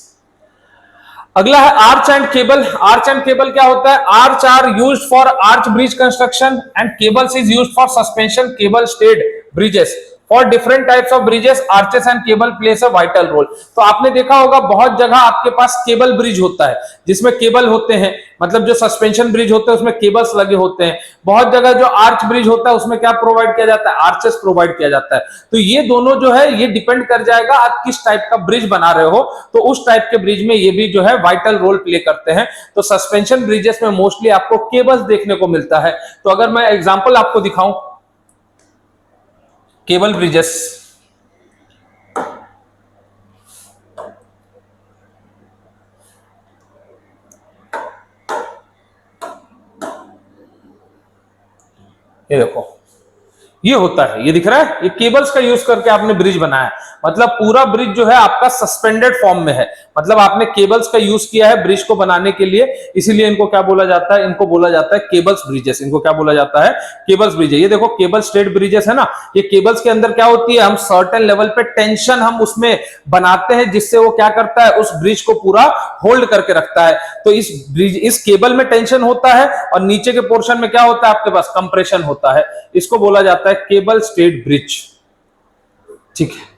अगला है arch and cable. Arch and cable क्या होता है? Arch are used for arch bridge construction and cables is used for suspension cable stayed bridges. For different types of bridges arches and cable plays a vital role. तो आपने देखा होगा बहुत जगह आपके पास केबल ब्रिज होता है, जिसमें केबल होते हैं, मतलब जो सस्पेंशन ब्रिज होते हैं उसमें केबल्स लगे होते हैं। बहुत जगह जो आर्च ब्रिज होता है उसमें क्या प्रोवाइड किया जाता है? आर्चेस प्रोवाइड किया जाता है। तो ये दोनों जो है ये डिपेंड कर जाएगा आप किस टाइप का ब्रिज बना रहे हो, तो उस टाइप के ब्रिज में ये भी जो है वाइटल रोल प्ले करते हैं। तो सस्पेंशन ब्रिजेस में मोस्टली आपको केबल्स देखने को मिलता है। तो अगर मैं एग्जांपल आपको दिखाऊं, केबल ब्रिजेस, ये देखो, ये होता है, ये दिख रहा है, ये केबल्स का यूज करके आपने ब्रिज बनाया है। मतलब पूरा ब्रिज जो है आपका सस्पेंडेड फॉर्म में है, मतलब आपने केबल्स का यूज किया है ब्रिज को बनाने के लिए, इसीलिए इनको क्या बोला जाता है? इनको बोला जाता है केबल्स ब्रिजेस। इनको क्या बोला जाता है? Cables bridges. ये देखो केबल स्टेड ब्रिजेस है ना, ये केबल्स के अंदर क्या होती है? हम सर्टेन लेवल पे टेंशन हम उसमें बनाते हैं, जिससे वो क्या करता है? उस ब्रिज को पूरा होल्ड करके रखता है। तो इस ब्रिज, इस केबल में टेंशन होता है, और नीचे के पोर्शन में क्या होता है? आपके पास कंप्रेशन होता है। इसको बोला जाता है केबल स्टेड ब्रिज। ठीक है,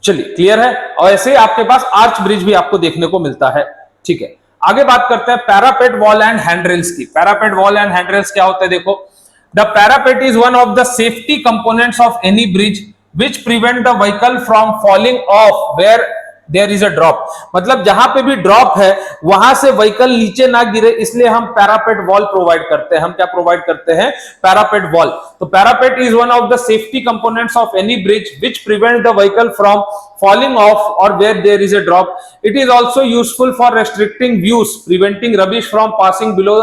चलिए क्लियर है। और ऐसे आपके पास आर्च ब्रिज भी आपको देखने को मिलता है। ठीक है, आगे बात करते हैं पैरापेट वॉल एंड हैंडरेल्स की। पैरापेट वॉल एंड हैंडरेल्स क्या होते हैं? देखो, the parapet is one of the safety components of any bridge which prevent the vehicle from falling off where there is a drop. मतलब जहां पे भी ड्रॉप है वहां से व्हीकल नीचे ना गिरे, इसलिए हम पैरापेट वॉल प्रोवाइड करते हैं। हम क्या प्रोवाइड करते हैं? Parapet wall. तो parapet is one of the safety components of any bridge which prevent the vehicle from falling off or where there is a drop. It is also useful for restricting views, preventing rubbish from passing below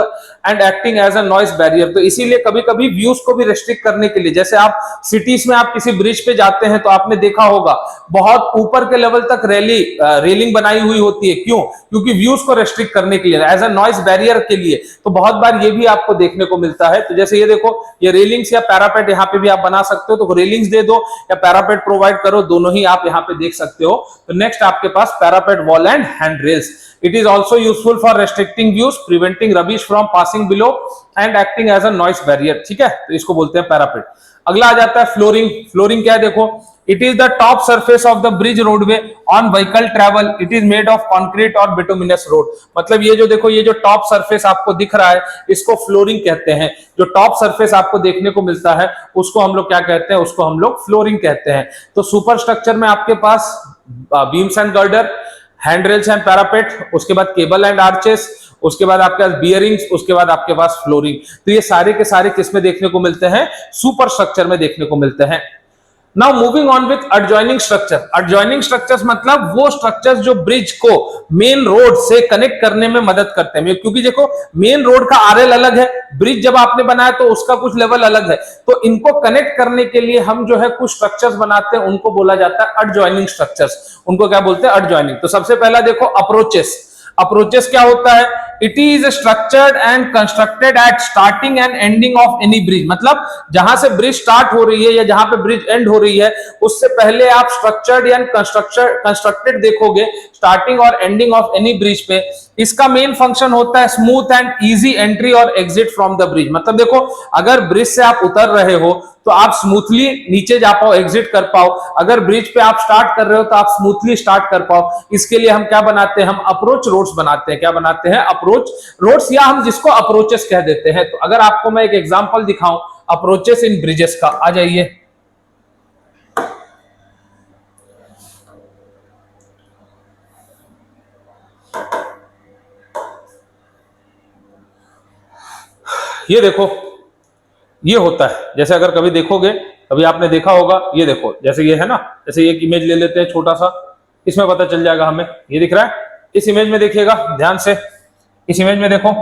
and acting as a noise barrier. तो इसीलिए कभी-कभी views को भी restrict करने के लिए, जैसे आप सिटीज में आप किसी ब्रिज पे जाते हैं तो आपने देखा होगा बहुत ऊपर के लेवल तक रेलिंग बनाई हुई होती है। क्यों? क्योंकि व्यूज को रेस्ट्रिक्ट करने के लिए, एज अ नॉइज बैरियर के लिए। तो बहुत बार ये भी आपको देखने को मिलता है। तो जैसे ये देखो, ये रेलिंग्स या पैरापेट यहाँ पे भी आप बना सकते हो, तो रेलिंग्स दे दो या पैरापेट प्रोवाइड करो, दोनों ही आप यहाँ पे देख सकते हो। तो नेक्स्ट आपके पास parapet wall and handrails. It is also useful for restricting views, preventing rubbish from passing below and acting as a noise barrier. ठीक है, तो इसको बोलते हैं पैरापेट। अगला आ जाता है फ्लोरिंग। फ्लोरिंग क्या है? देखो, it is the top surface of the bridge roadway on vehicle travel. It is made of concrete और बिटुमिनस रोड। मतलब ये जो देखो, ये जो टॉप सरफेस आपको दिख रहा है, इसको फ्लोरिंग कहते हैं। जो टॉप सरफेस आपको देखने को मिलता है उसको हम लोग क्या कहते हैं? उसको हम लोग फ्लोरिंग कहते हैं। तो सुपर स्ट्रक्चर में आपके पास beams and girder, handrails and parapet, उसके बाद केबल एंड आर्चेस, उसके बाद आपके पास बियरिंग्स, उसके बाद आपके पास फ्लोरिंग। तो ये सारे के सारे किसमें देखने को मिलते हैं? सुपर स्ट्रक्चर में देखने को मिलते हैं। Now moving on with adjoining structure. Adjoining structures मतलब वो स्ट्रक्चर्स जो ब्रिज को मेन रोड से कनेक्ट करने में मदद करते हैं। क्योंकि देखो, मेन रोड का आरएल अलग है, ब्रिज जब आपने बनाया तो उसका कुछ लेवल अलग है, तो इनको कनेक्ट करने के लिए हम जो है कुछ स्ट्रक्चर्स बनाते हैं, उनको बोला जाता है एडजॉइनिंग स्ट्रक्चर्स। उनको क्या बोलते हैं? एडजॉइनिंग। तो सबसे पहला देखो अप्रोचेस। अप्रोचेस क्या होता है? It is structured and constructed at starting and ending of any bridge. मतलब जहां से ब्रिज स्टार्ट हो रही है या जहां पे ब्रिज एंड हो रही है, उससे पहले आप स्ट्रक्चर्ड या कंस्ट्रक्टेड देखोगे। स्टार्टिंग और एंडिंग ऑफ एनी ब्रिज पे, इसका मेन फंक्शन होता है स्मूथ एंड इजी एंट्री और एग्जिट फ्रॉम द ब्रिज। मतलब देखो, अगर ब्रिज से आप उतर रहे हो तो आप स्मूथली नीचे जा पाओ, एग्जिट कर पाओ। अगर ब्रिज पे आप स्टार्ट कर रहे हो तो आप स्मूथली स्टार्ट कर पाओ। इसके लिए हम क्या बनाते हैं, हम अप्रोच रोड्स बनाते हैं। क्या बनाते हैं? अप्रोच रोड्स, या हम जिसको अप्रोचेस कह देते हैं। तो अगर आपको मैं एक एग्जांपल दिखाऊं अप्रोचेस इन ब्रिजेस का, आ जाइए। ये देखो, ये होता है, जैसे अगर कभी देखोगे, कभी आपने देखा होगा, ये देखो, जैसे ये है ना, जैसे एक इमेज ले लेते हैं छोटा सा, इसमें पता चल जाएगा हमें। ये दिख रहा है, इस इमेज में देखिएगा ध्यान से, इस इमेज में देखो,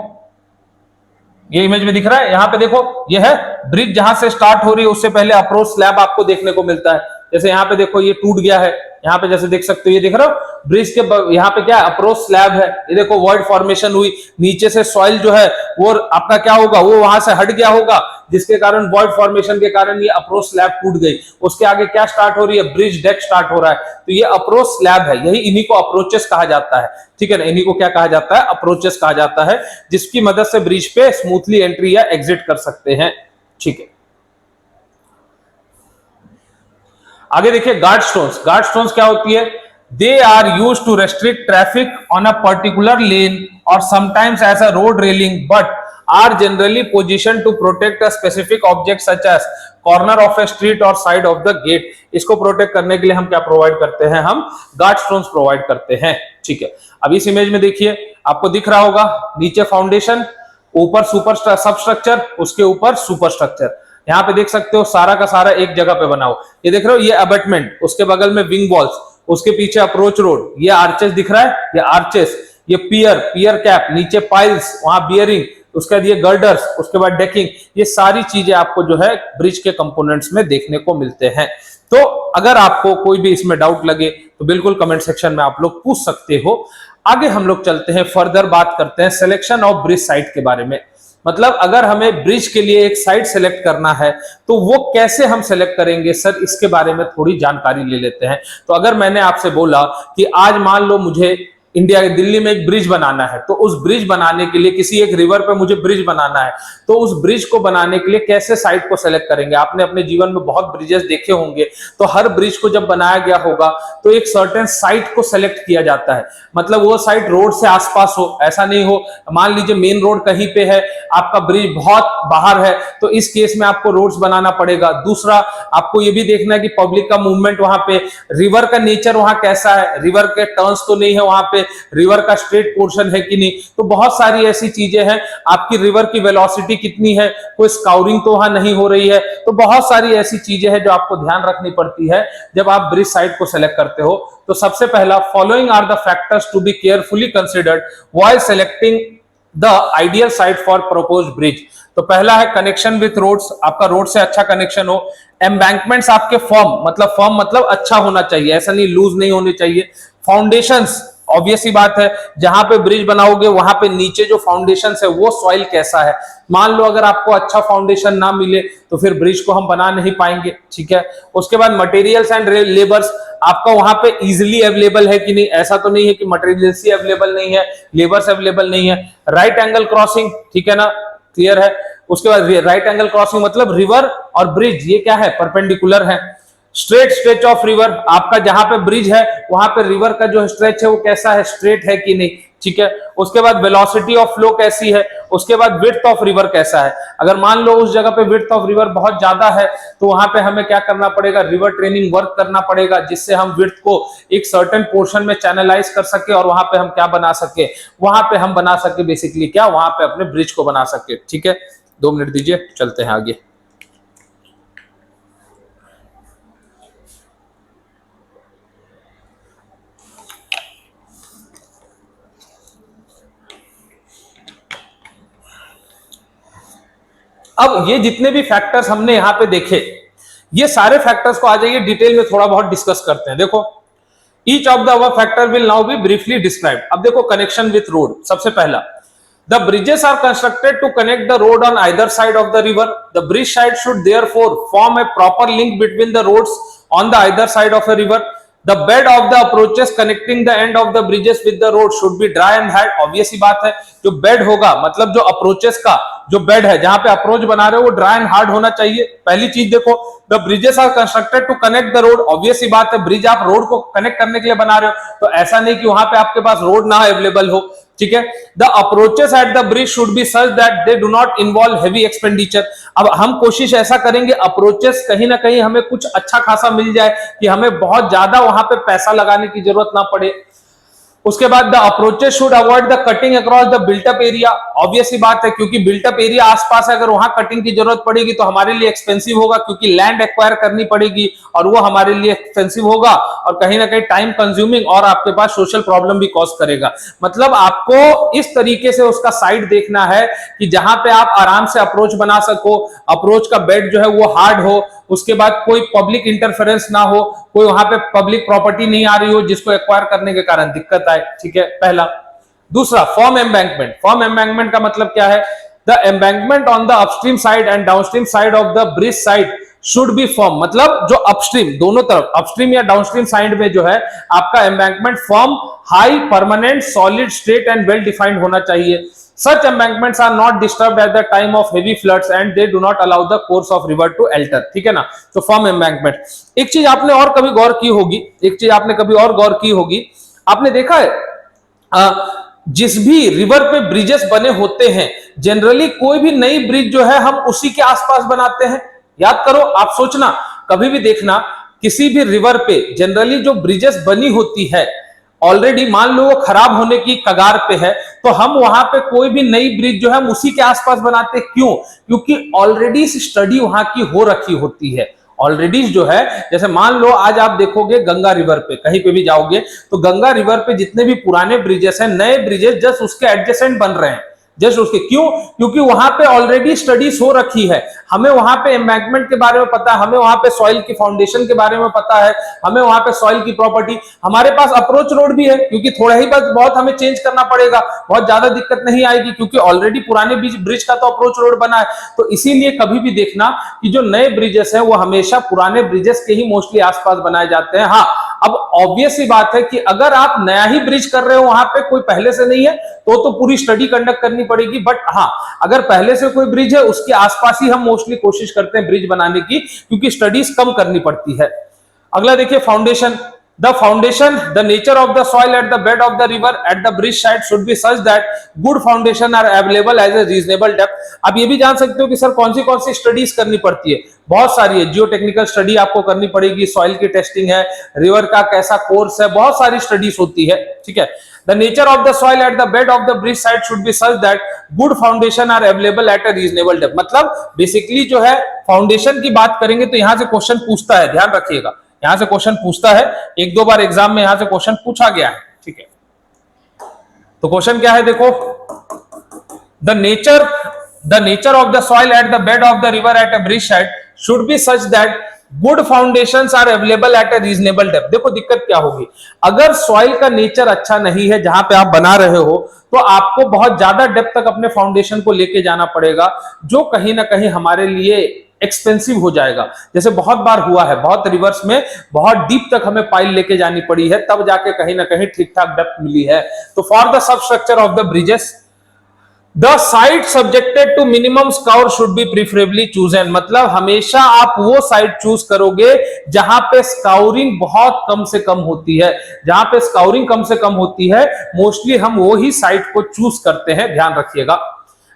ये इमेज में दिख रहा है, यहां पे देखो, ये है ब्रिज जहां से स्टार्ट हो रही है, उससे पहले अप्रोच स्लैब आपको देखने को मिलता है। जैसे यहाँ पे देखो, ये टूट गया है, यहाँ पे जैसे देख सकते हो, ये दिख रहा हो ब्रिज के यहाँ पे क्या अप्रोच स्लैब है। ये देखो वॉइड फॉर्मेशन हुई, नीचे से सॉइल जो है वो आपका क्या होगा, वो वहां से हट गया होगा, जिसके कारण वॉइड फॉर्मेशन के कारण ये अप्रोच स्लैब टूट गई। उसके आगे क्या स्टार्ट हो रही है, ब्रिज डेक स्टार्ट हो रहा है, तो ये अप्रोच स्लैब है। यही इन्हीं को अप्रोचेस कहा जाता है, ठीक है ना। इन्हीं को क्या कहा जाता है, अप्रोचेस कहा जाता है, जिसकी मदद से ब्रिज पे स्मूथली एंट्री या एग्जिट कर सकते हैं, ठीक है। आगे देखिए गार्ड स्टोन्स। गार्ड स्टोन्स क्या होती है? They are used to restrict traffic on a particular lane or sometimes as a road railing, but are generally position to protect a specific object such as corner of a street or side of the gate. इसको protect करने के लिए हम क्या provide करते हैं, हम guard stones provide करते हैं, ठीक है। अब इस इमेज में देखिए, आपको दिख रहा होगा, नीचे फाउंडेशन, ऊपर सुपर सबस्ट्रक्चर, उसके ऊपर सुपर स्ट्रक्चर। यहाँ पे देख सकते हो सारा का सारा एक जगह पे बना हो। ये देख रहे हो, ये अबटमेंट, उसके बगल में विंग वॉल्स, उसके पीछे अप्रोच रोड, ये आर्चेस दिख रहा है, ये आर्चेस, ये पियर कैप, नीचे पाइल्स, वहां बियरिंग, उसके बाद ये गर्डर्स, उसके बाद डेकिंग। ये सारी चीजें आपको जो है ब्रिज के कंपोनेंट्स में देखने को मिलते हैं। तो अगर आपको कोई भी इसमें डाउट लगे तो बिल्कुल कमेंट सेक्शन में आप लोग पूछ सकते हो। आगे हम लोग चलते हैं, फर्दर बात करते हैं सिलेक्शन ऑफ ब्रिज साइट के बारे में। मतलब अगर हमें ब्रिज के लिए एक साइट सेलेक्ट करना है तो वो कैसे हम सेलेक्ट करेंगे सर, इसके बारे में थोड़ी जानकारी ले लेते हैं। तो अगर मैंने आपसे बोला कि आज मान लो मुझे इंडिया दिल्ली में एक ब्रिज बनाना है, तो उस ब्रिज बनाने के लिए किसी एक रिवर पे मुझे ब्रिज बनाना है, तो उस ब्रिज को बनाने के लिए कैसे साइट को सेलेक्ट करेंगे। आपने अपने जीवन में बहुत ब्रिजेस देखे होंगे, तो हर ब्रिज को जब बनाया गया होगा तो एक सर्टेन साइट को सेलेक्ट किया जाता है। मतलब वो साइट रोड से आसपास हो, ऐसा नहीं हो मान लीजिए मेन रोड कहीं पे है, आपका ब्रिज बहुत बाहर है, तो इस केस में आपको रोड्स बनाना पड़ेगा। दूसरा, आपको ये भी देखना है कि पब्लिक का मूवमेंट वहां पे, रिवर का नेचर वहां कैसा है, रिवर के टर्न्स तो नहीं है वहां पे, रिवर का स्ट्रेट पोर्शन है कि नहीं। तो बहुत सारी ऐसी चीजें हैं, आपकी रिवर की वेलोसिटी कितनी है, कोई स्काउरिंग तो वहां नहीं हो रही है। तो बहुत सारी ऐसी चीजें हैं जो आपको ध्यान रखनी पड़ती है जब आप ब्रिज साइट को सेलेक्ट करते हो। तो सबसे पहला, following are the factors to be carefully considered while selecting the ideal site for proposed bridge. तो पहला है कनेक्शन विथ रोड्स, आपका रोड से अच्छा कनेक्शन हो। एम्बैंकमेंट्स आपके फर्म मतलब अच्छा होना चाहिए, ऐसा नहीं लूज नहीं होने चाहिए। फाउंडेशंस, ऑब्वियस ही बात है, जहां पे ब्रिज बनाओगे वहां पे नीचे जो फाउंडेशन है वो सॉइल कैसा है। मान लो अगर आपको अच्छा फाउंडेशन ना मिले तो फिर ब्रिज को हम बना नहीं पाएंगे, ठीक है। उसके बाद मटेरियल्स एंड लेबर्स, आपका वहां पे इजिली अवेलेबल है कि नहीं, ऐसा तो नहीं है कि मटेरियल्स ही अवेलेबल नहीं है, लेबर्स अवेलेबल नहीं है। राइट एंगल क्रॉसिंग, ठीक है ना, क्लियर है। उसके बाद राइट एंगल क्रॉसिंग मतलब रिवर और ब्रिज ये क्या है, परपेंडिकुलर है। स्ट्रेट स्ट्रेच ऑफ रिवर, आपका जहां पे ब्रिज है वहां पे रिवर का जो स्ट्रेच है वो कैसा है, स्ट्रेट है कि नहीं, ठीक है। उसके बाद वेलोसिटी ऑफ फ्लो कैसी है, उसके बाद विड्थ ऑफ रिवर कैसा है। अगर मान लो उस जगह पे विड्थ ऑफ रिवर बहुत ज्यादा है तो वहां पे हमें क्या करना पड़ेगा, रिवर ट्रेनिंग वर्क करना पड़ेगा, जिससे हम विड्थ को एक सर्टेन पोर्शन में चैनलाइज कर सके और वहां पे हम क्या बना सके, वहां पे हम बना सके बेसिकली क्या, वहां पे अपने ब्रिज को बना सके, ठीक है। 2 मिनट दीजिए, चलते हैं आगे। अब ये जितने भी फैक्टर्स हमने यहां पे देखे, ये सारे फैक्टर्स को आ जाइए डिटेल में थोड़ा बहुत डिस्कस करते हैं। देखो, each of the above factor will now be briefly described. अब देखो, कनेक्शन विथ रोड, सबसे पहला, the bridges are constructed to connect the road on either side of the river. The bridge side should therefore form a proper link between the roads on the either side of a river. The bed of the approaches connecting the end of the bridges with the road should B dry and hard. Obvious ही बात है, जो bed होगा मतलब जो approaches का जो bed है जहां पे अप्रोच बना रहे हो वो ड्राई एंड हार्ड होना चाहिए। पहली चीज देखो, the bridges are constructed to connect the road. Obvious ही बात है, ब्रिज आप रोड को कनेक्ट करने के लिए बना रहे हो, तो ऐसा नहीं कि वहां पे आपके पास रोड ना अवेलेबल हो। ठीक है, the approaches at the bridge should be such that they do not involve heavy expenditure. अब हम कोशिश ऐसा करेंगे अप्रोचेस कहीं ना कहीं हमें कुछ अच्छा खासा मिल जाए कि हमें बहुत ज्यादा वहां पे पैसा लगाने की जरूरत ना पड़े। उसके बाद the approaches should avoid the cutting across the built up area. Obvious ही बात है, क्योंकि बिल्टअप एरिया आसपास है, अगर वहां कटिंग की जरूरत पड़ेगी तो हमारे लिए एक्सपेंसिव होगा, क्योंकि लैंड एक्वायर करनी पड़ेगी और वो हमारे लिए एक्सपेंसिव होगा और कहीं ना कहीं टाइम कंज्यूमिंग और आपके पास सोशल प्रॉब्लम भी कॉज करेगा। मतलब आपको इस तरीके से उसका साइड देखना है कि जहां पे आप आराम से अप्रोच बना सको, अप्रोच का बेड जो है वो हार्ड हो, उसके बाद कोई पब्लिक इंटरफेरेंस ना हो, कोई वहां पे पब्लिक प्रॉपर्टी नहीं आ रही हो जिसको एक्वायर करने के कारण दिक्कत आए। ठीक है, पहला। दूसरा, फॉर्म एम्बैंकमेंट। फॉर्म एम्बैंकमेंट का मतलब क्या है? The embankment on the upstream side and downstream side of the bridge side should B form. मतलब जो अपस्ट्रीम दोनों तरफ, अपस्ट्रीम या डाउनस्ट्रीम साइड में जो है आपका embankment form, high, permanent, solid, straight and well defined होना चाहिए। Such embankments are not disturbed at the time of heavy floods and they do not allow the course of river to alter। ठीक है ना, तो form embankment. एक चीज आपने और कभी गौर की होगी, एक चीज आपने कभी और गौर की होगी, आपने देखा है जिस भी रिवर पे ब्रिजेस बने होते हैं जनरली कोई भी नई ब्रिज जो है हम उसी के आसपास बनाते हैं। याद करो, आप सोचना, कभी भी देखना किसी भी रिवर पे जनरली जो ब्रिजेस बनी होती है ऑलरेडी मान लो वो खराब होने की कगार पे है, तो हम वहां पे कोई भी नई ब्रिज जो है हम उसी के आसपास बनाते हैं। क्यों? क्योंकि ऑलरेडी स्टडी वहां की हो रखी होती है। ऑलरेडी जो है, जैसे मान लो आज आप देखोगे गंगा रिवर पे कहीं पे भी जाओगे तो गंगा रिवर पे जितने भी पुराने ब्रिजेस हैं, नए ब्रिजेस जस्ट उसके एडजेसेंट बन रहे हैं, जस्ट उसके। क्यों? क्योंकि वहां पे ऑलरेडी स्टडीज हो रखी है, हमें वहां पे एम्बैंकमेंट के बारे में पता है, हमें वहां पे सॉइल की फाउंडेशन के बारे में पता है, हमें वहां पे सॉइल की प्रॉपर्टी, हमारे पास अप्रोच रोड भी है, क्योंकि थोड़ा ही बहुत हमें चेंज करना पड़ेगा, बहुत ज्यादा दिक्कत नहीं आएगी, क्योंकि ऑलरेडी पुराने ब्रिज का तो अप्रोच रोड बना है। तो इसीलिए कभी भी देखना कि जो नए ब्रिजेस है वो हमेशा पुराने ब्रिजेस के ही मोस्टली आसपास बनाए जाते हैं। हाँ, अब ऑब्वियस ही बात है कि अगर आप नया ही ब्रिज कर रहे हो, वहां पे कोई पहले से नहीं है, तो पूरी स्टडी कंडक्ट करनी पड़ेगी। बट हाँ, अगर पहले से कोई ब्रिज है उसके आसपास ही हम मोस्टली कोशिश करते हैं ब्रिज बनाने की, क्योंकि स्टडीज कम करनी पड़ती है। अगला देखिए, foundation. The foundation, the nature of the soil at the bed of the river at the bridge side should be such that good foundation are available as a reasonable depth। आप ये भी जान सकते हो कि सर कौन सी studies करनी पड़ती है। बहुत सारी है, जियोटेक्निकल स्टडी आपको करनी पड़ेगी, सॉइल की टेस्टिंग है, रिवर का कैसा कोर्स है, बहुत सारी स्टडीज होती है। ठीक है, the nature of the soil at the bed of the bridge side should be such that good foundation are available at a reasonable depth। मतलब बेसिकली जो है फाउंडेशन की बात करेंगे तो यहां से क्वेश्चन पूछता है, ध्यान रखिएगा, यहां से क्वेश्चन पूछता है, एक दो बार एग्जाम में यहां से क्वेश्चन पूछा गया है। ठीक है, तो क्वेश्चन क्या है देखो, the nature of the soil at the bed of the river at a bridge side should be such that good foundations are available at a reasonable depth. देखो दिक्कत क्या होगी, अगर सॉइल का नेचर अच्छा नहीं है जहां पे आप बना रहे हो तो आपको बहुत ज्यादा डेप्थ तक अपने फाउंडेशन को लेके जाना पड़ेगा, जो कहीं ना कहीं हमारे लिए एक्सपेंसिव हो जाएगा। जैसे बहुत बार हुआ है, बहुत रिवर्स में बहुत डीप तक हमें पाइल लेके जानी पड़ी है, तब जाके कहीं ना कहीं ठीक ठाक डेप्थ मिली है। तो for the substructure of the bridges the site subjected to minimum scour should be preferably chosen. मतलब हमेशा आप वो साइट चूज करोगे जहां पे स्काउरिंग बहुत कम से कम होती है, जहां पे स्काउरिंग कम से कम होती है मोस्टली हम वो ही साइट को चूज करते हैं, ध्यान रखिएगा।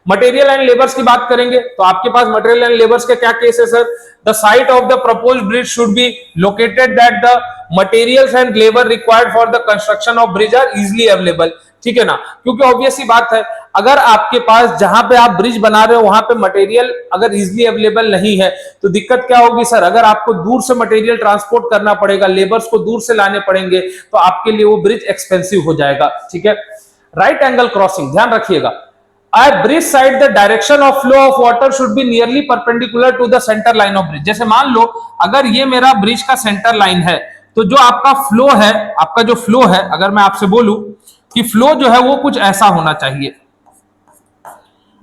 मटेरियल एंड लेबर्स की बात करेंगे तो आपके पास मटेरियल एंड लेबर्स के क्या केस है sir? The site of the proposed bridge should be located that the materials and labour required for the construction of bridge are easily available. ठीक है ना, क्योंकि ऑब्वियस ही बात है, अगर आपके पास जहां पे आप ब्रिज बना रहे हो वहां पे मटेरियल अगर इजीली अवेलेबल नहीं है तो दिक्कत क्या होगी सर? अगर आपको दूर से मटेरियल ट्रांसपोर्ट करना पड़ेगा, लेबर्स को दूर से लाने पड़ेंगे, तो आपके लिए वो ब्रिज एक्सपेंसिव हो जाएगा। ठीक है, राइट एंगल क्रॉसिंग, ध्यान रखिएगा। At bridge side, the direction of flow of water should be nearly perpendicular to the center line of bridge। जैसे मान लो अगर ये मेरा ब्रिज का सेंटर लाइन है, तो जो आपका फ्लो है, आपका जो फ्लो है, अगर मैं आपसे बोलूं कि फ्लो जो है वो कुछ ऐसा होना चाहिए,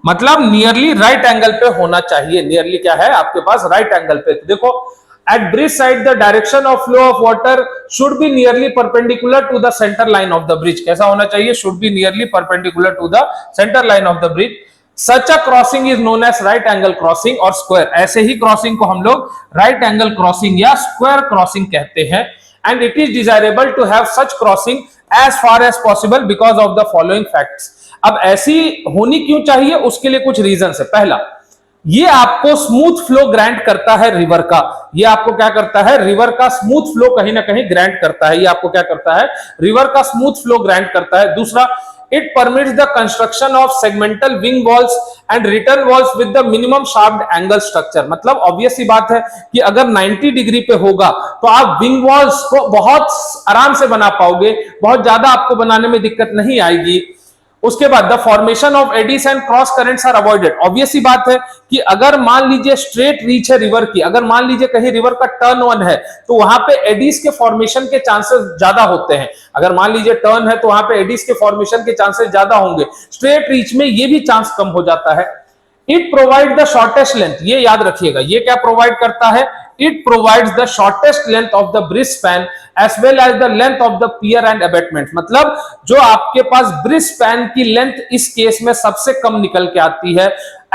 मतलब नियरली राइट एंगल पे होना चाहिए। नियरली क्या है आपके पास? राइट एंगल पे। तो देखो At bridge side, the direction of flow of water should be nearly perpendicular to the center line of the bridge. कैसा होना चाहिए? Should be nearly perpendicular to the center line of the bridge. Such a crossing is known as right angle crossing or square. ऐसे ही crossing को हम लोग right angle crossing या square crossing कहते हैं. And it is desirable to have such crossing as far as possible because of the following facts. अब ऐसी होनी क्यों चाहिए? उसके लिए कुछ रीजन है. पहला, ये आपको स्मूथ फ्लो ग्रांट करता है रिवर का. ये आपको क्या करता है? रिवर का स्मूथ फ्लो कहीं ना कहीं ग्रांट करता है. ये आपको क्या करता है? रिवर का स्मूथ फ्लो ग्रांट करता है. दूसरा, it permits the construction of segmental wing walls and return walls with the minimum sharped angle structure. मतलब ऑब्वियस सी बात है कि अगर 90 डिग्री पे होगा तो आप विंग वॉल्स को बहुत आराम से बना पाओगे, बहुत ज्यादा आपको बनाने में दिक्कत नहीं आएगी. उसके बाद the formation of eddies and cross currents are avoided. Obvious सी बात है कि अगर मान लीजिए स्ट्रेट रीच है रिवर की, अगर मान लीजिए कहीं रिवर का टर्न वन है तो वहां पे एडीज के फॉर्मेशन के चांसेस ज्यादा होते हैं. अगर मान लीजिए टर्न है तो वहां पे एडीज के फॉर्मेशन के चांसेस ज्यादा होंगे. स्ट्रेट रीच में ये भी चांस कम हो जाता है. It provide the shortest length. ये याद रखिएगा, ये क्या प्रोवाइड करता है? It provides the shortest length of the bridge span as well as the length of the pier and abutment. मतलब जो आपके पास bridge span की लेंथ इस केस में सबसे कम निकल के आती है,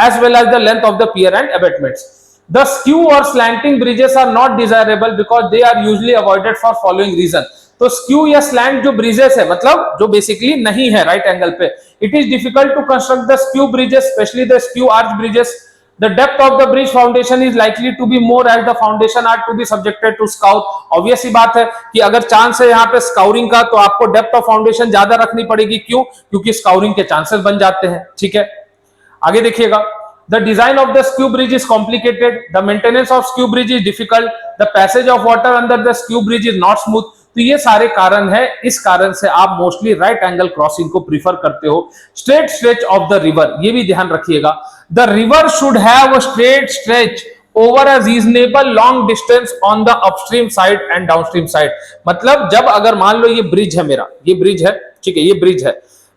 as well as the length of the pier and abutments. The skew or slanting bridges are not desirable because they are usually avoided for following reason. तो स्क्यू या स्लैंट जो ब्रिजेस है, मतलब जो बेसिकली नहीं है राइट एंगल पे, it is difficult to construct the skew bridges, specially the skew arch bridges. The depth of the bridge foundation is likely to be more as the foundation are to be subjected to scour. Obvious सी बात है कि अगर chance है यहाँ पे scouring का तो आपको डेप्थ ऑफ फाउंडेशन ज्यादा रखनी पड़ेगी. क्यों? क्योंकि स्काउरिंग के चांसेस बन जाते हैं. ठीक है, आगे देखिएगा. The design of the skew bridge is complicated. The maintenance of skew bridge is difficult. The passage of water under the skew bridge is not smooth. तो ये सारे कारण है. इस कारण से आप मोस्टली राइट एंगल क्रॉसिंग को प्रीफर करते हो. Straight stretch of the river, ये भी ध्यान रखिएगा. The river should have a straight stretch over a reasonable long distance on the upstream side and downstream side. मतलब जब अगर मान लो ये ब्रिज है मेरा, ये ब्रिज है, ठीक है, ये ब्रिज है,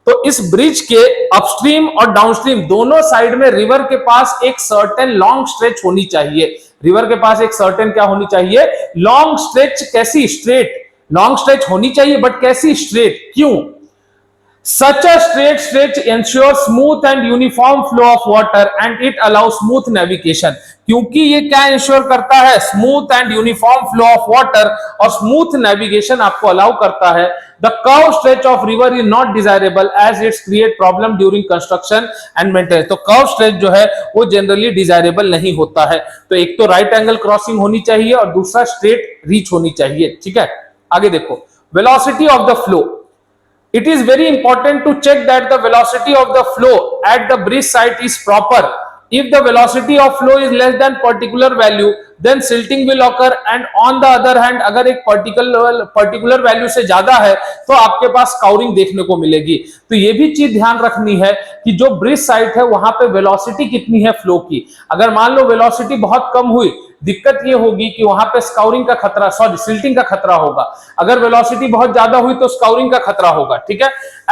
तो इस ब्रिज के अपस्ट्रीम और डाउनस्ट्रीम दोनों साइड में रिवर के पास एक सर्टेन लॉन्ग स्ट्रेच होनी चाहिए. रिवर के पास एक सर्टेन क्या होनी चाहिए? Long stretch. कैसी? स्ट्रेट. लॉन्ग स्ट्रेच होनी चाहिए, बट कैसी? स्ट्रेट. क्यों? Such a straight stretch ensures smooth and uniform flow of water and it allows smooth navigation. क्योंकि ये क्या इंश्योर करता है? Smooth and uniform flow of water और स्मूथ नेविगेशन आपको अलाउ करता है. The curve stretch of river is not desirable as it's create problem during construction and maintenance. तो कर्व स्ट्रेच जो है वो जनरली डिजायरेबल नहीं होता है. तो एक तो राइट एंगल क्रॉसिंग होनी चाहिए और दूसरा स्ट्रेट रीच होनी चाहिए. ठीक है, आगे देखो. Velocity of the flow. It is very important to check that the velocity of the flow at the bridge site is proper. If the velocity of flow is less than particular value, then silting will occur. And on the other hand, अगर एक particular value से ज्यादा है तो आपके पास scouring देखने को मिलेगी. तो ये भी चीज ध्यान रखनी है कि जो ब्रिज साइट है वहां पे वेलोसिटी कितनी है फ्लो की. अगर मान लो वेलोसिटी बहुत कम हुई, दिक्कत ये होगी कि वहां पे स्काउरिंग का खतरा, सिल्टिंग का खतरा होगा. अगर वेलोसिटी बहुत ज्यादा हुई तो स्काउरिंग का खतरा होगा. ठीक है,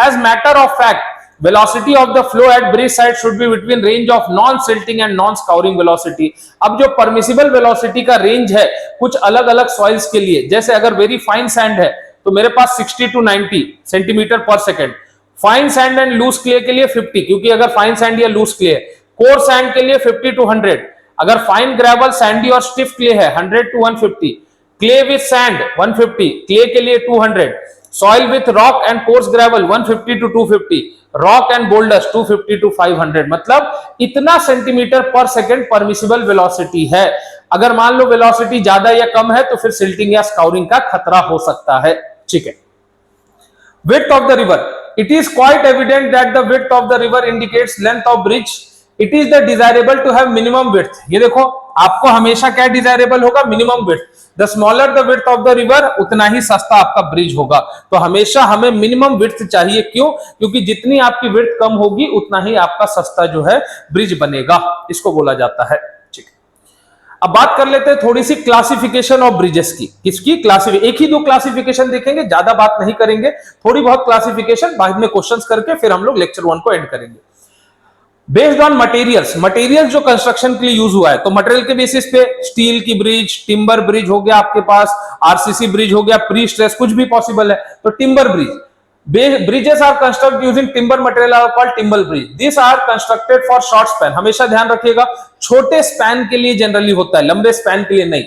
as matter of fact velocity of the flow at bridge side should be between range of non silting and non scouring velocity. अब जो permissible velocity का range है कुछ अलग अलग सॉइल्स के लिए, जैसे अगर वेरी फाइन सैंड है तो मेरे पास 60 to 90 centimetre per second. Fine sand and loose clay के लिए 50, क्योंकि अगर फाइन सैंड या लूज क्ले है. कोर सैंड के लिए 50 to 100. अगर फाइन ग्रेवल सैंडी और स्टिफ क्ले है 100 to 150. Clay with sand 150, clay के लिए 200. Soil with rock and coarse gravel 150 to 250. Rock and boulders 250 to 500. मतलब इतना सेंटीमीटर पर सेकंड परमिसिबल वेलोसिटी है. अगर मान लो वेलोसिटी ज्यादा या कम है तो फिर सिल्टिंग या स्काउरिंग का खतरा हो सकता है. ठीक है, width of the river. It is quite evident that the width of the river indicates length of bridge. It is the desirable to have minimum width. ये देखो, आपको हमेशा क्या डिजायरेबल होगा? Minimum width. The smaller the width of the river, उतना ही सस्ता आपका bridge होगा. तो हमेशा हमें मिनिमम विड्थ चाहिए. क्यों? क्योंकि जितनी आपकी विड्थ कम होगी उतना ही आपका सस्ता जो है ब्रिज बनेगा. इसको बोला जाता है. ठीक है, अब बात कर लेते हैं थोड़ी सी क्लासिफिकेशन ऑफ ब्रिजेस की. किसकी क्लासिफिकेशन? एक ही दो क्लासिफिकेशन देखेंगे, ज्यादा बात नहीं करेंगे. थोड़ी बहुत क्लासिफिकेशन बाद में क्वेश्चंस करके फिर हम लोग लेक्चर 1 को एंड करेंगे. बेस्ड ऑन मटेरियल्स, मटेरियल्स जो कंस्ट्रक्शन के लिए यूज हुआ है, तो मटेरियल के बेसिस पे स्टील की ब्रिज, टिम्बर ब्रिज हो गया आपके पास, आरसीसी ब्रिज हो गया, प्री स्ट्रेस कुछ भी पॉसिबल है, तो timber bridge, bridges are construct using timber material are called timber bridge, this are constructed for short span, हमेशा ध्यान रखिएगा छोटे स्पैन के लिए जनरली होता है, लंबे स्पैन के लिए नहीं।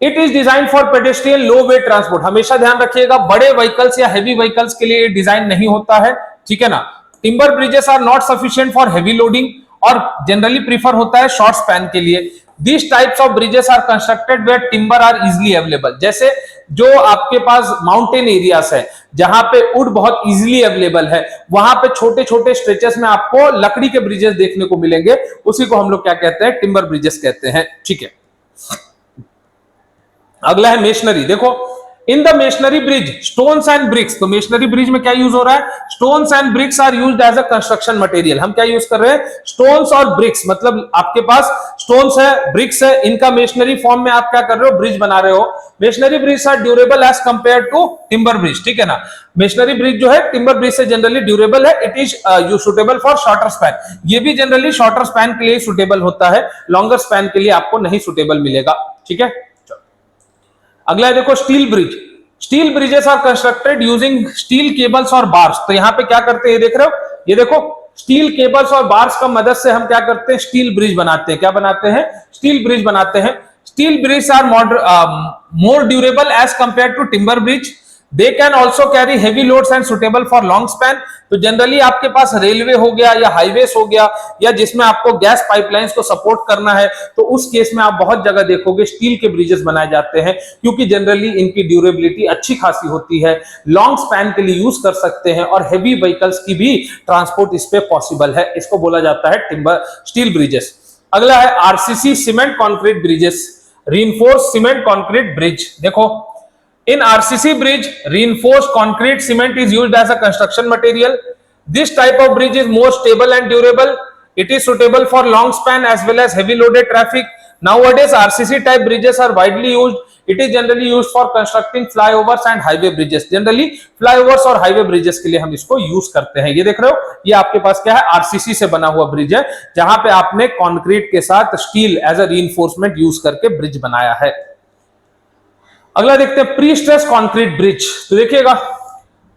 It is design for pedestrian low weight transport, हमेशा ध्यान रखिएगा बड़े व्हीकल्स या हैवी व्हीकल्स के लिए डिजाइन नहीं होता है, ठीक है ना। Timber bridges are not sufficient for heavy loading और जनरली प्रीफर होता है शॉर्ट स्पैन के लिए। This types of bridges are constructed where timber are easily available, जैसे जो आपके पास माउंटेन एरियाज है जहां पे वुड बहुत इजीली अवेलेबल है, वहां पे छोटे छोटे स्ट्रेचेस में आपको लकड़ी के ब्रिजेस देखने को मिलेंगे, उसी को हम लोग क्या कहते हैं, टिम्बर ब्रिजेस कहते हैं, ठीक है। अगला है मेशनरी, देखो in the masonry bridge stones and bricks, तो मेशनरी ब्रिज में क्या यूज हो रहा है, stones and bricks are used as a construction material, हम क्या यूज कर रहे हैं, स्टोन्स और ब्रिक्स, मतलब आपके पास स्टोन्स है, ब्रिक्स है, इनका मेशनरी फॉर्म में आप क्या कर रहे हो, ब्रिज बना रहे हो। Masonry bridge are durable as compare to timber bridge, ठीक है ना। मेशनरी ब्रिज जो है टिम्बर ब्रिज से जनरली ड्यूरेबल है, it is suitable for shorter span, ये भी जनरली शॉर्टर स्पैन के लिए सुटेबल होता है, लॉन्गर स्पैन के लिए आपको नहीं सुटेबल मिलेगा, ठीक है। अगला है देखो steel bridge, steel bridges are constructed using steel cables और बार्स, तो यहां पे क्या करते हैं, देख रहे हो, ये देखो स्टील केबल्स और बार्स का मदद से हम क्या करते हैं, स्टील ब्रिज बनाते हैं, क्या बनाते हैं, स्टील ब्रिज बनाते हैं। Steel bridge are more durable as compare to timber bridge, they can also carry heavy loads and suitable for long span, तो जनरली आपके पास रेलवे हो गया या हाईवेज हो गया या जिसमें आपको गैस पाइपलाइंस को सपोर्ट करना है, तो उस केस में आप बहुत जगह देखोगे स्टील के ब्रिजेस बनाए जाते हैं, क्योंकि जनरली इनकी ड्यूरेबिलिटी अच्छी खासी होती है, लॉन्ग स्पैन के लिए यूज कर सकते हैं और हेवी व्हीकल्स की भी ट्रांसपोर्ट इस पे पॉसिबल है, इसको बोला जाता है टिम्बर स्टील ब्रिजेस। अगला है RCC cement concrete bridges, reinforced cement concrete bridge, देखो in RCC bridge, reinforced concrete cement is used as a construction material. This type of bridge is more stable and durable. It is suitable for long span as well as heavy loaded traffic. Nowadays, RCC type bridges are widely used. It is generally used for constructing flyovers and highway bridges. Generally, flyovers और highway bridges के लिए हम इसको use करते हैं। ये देख रहे हो, ये आपके पास क्या है, RCC से बना हुआ ब्रिज है, जहां पे आपने कंक्रीट के साथ steel as a reinforcement use करके ब्रिज बनाया है। अगला देखते हैं प्री स्ट्रेस कंक्रीट ब्रिज, तो देखिएगा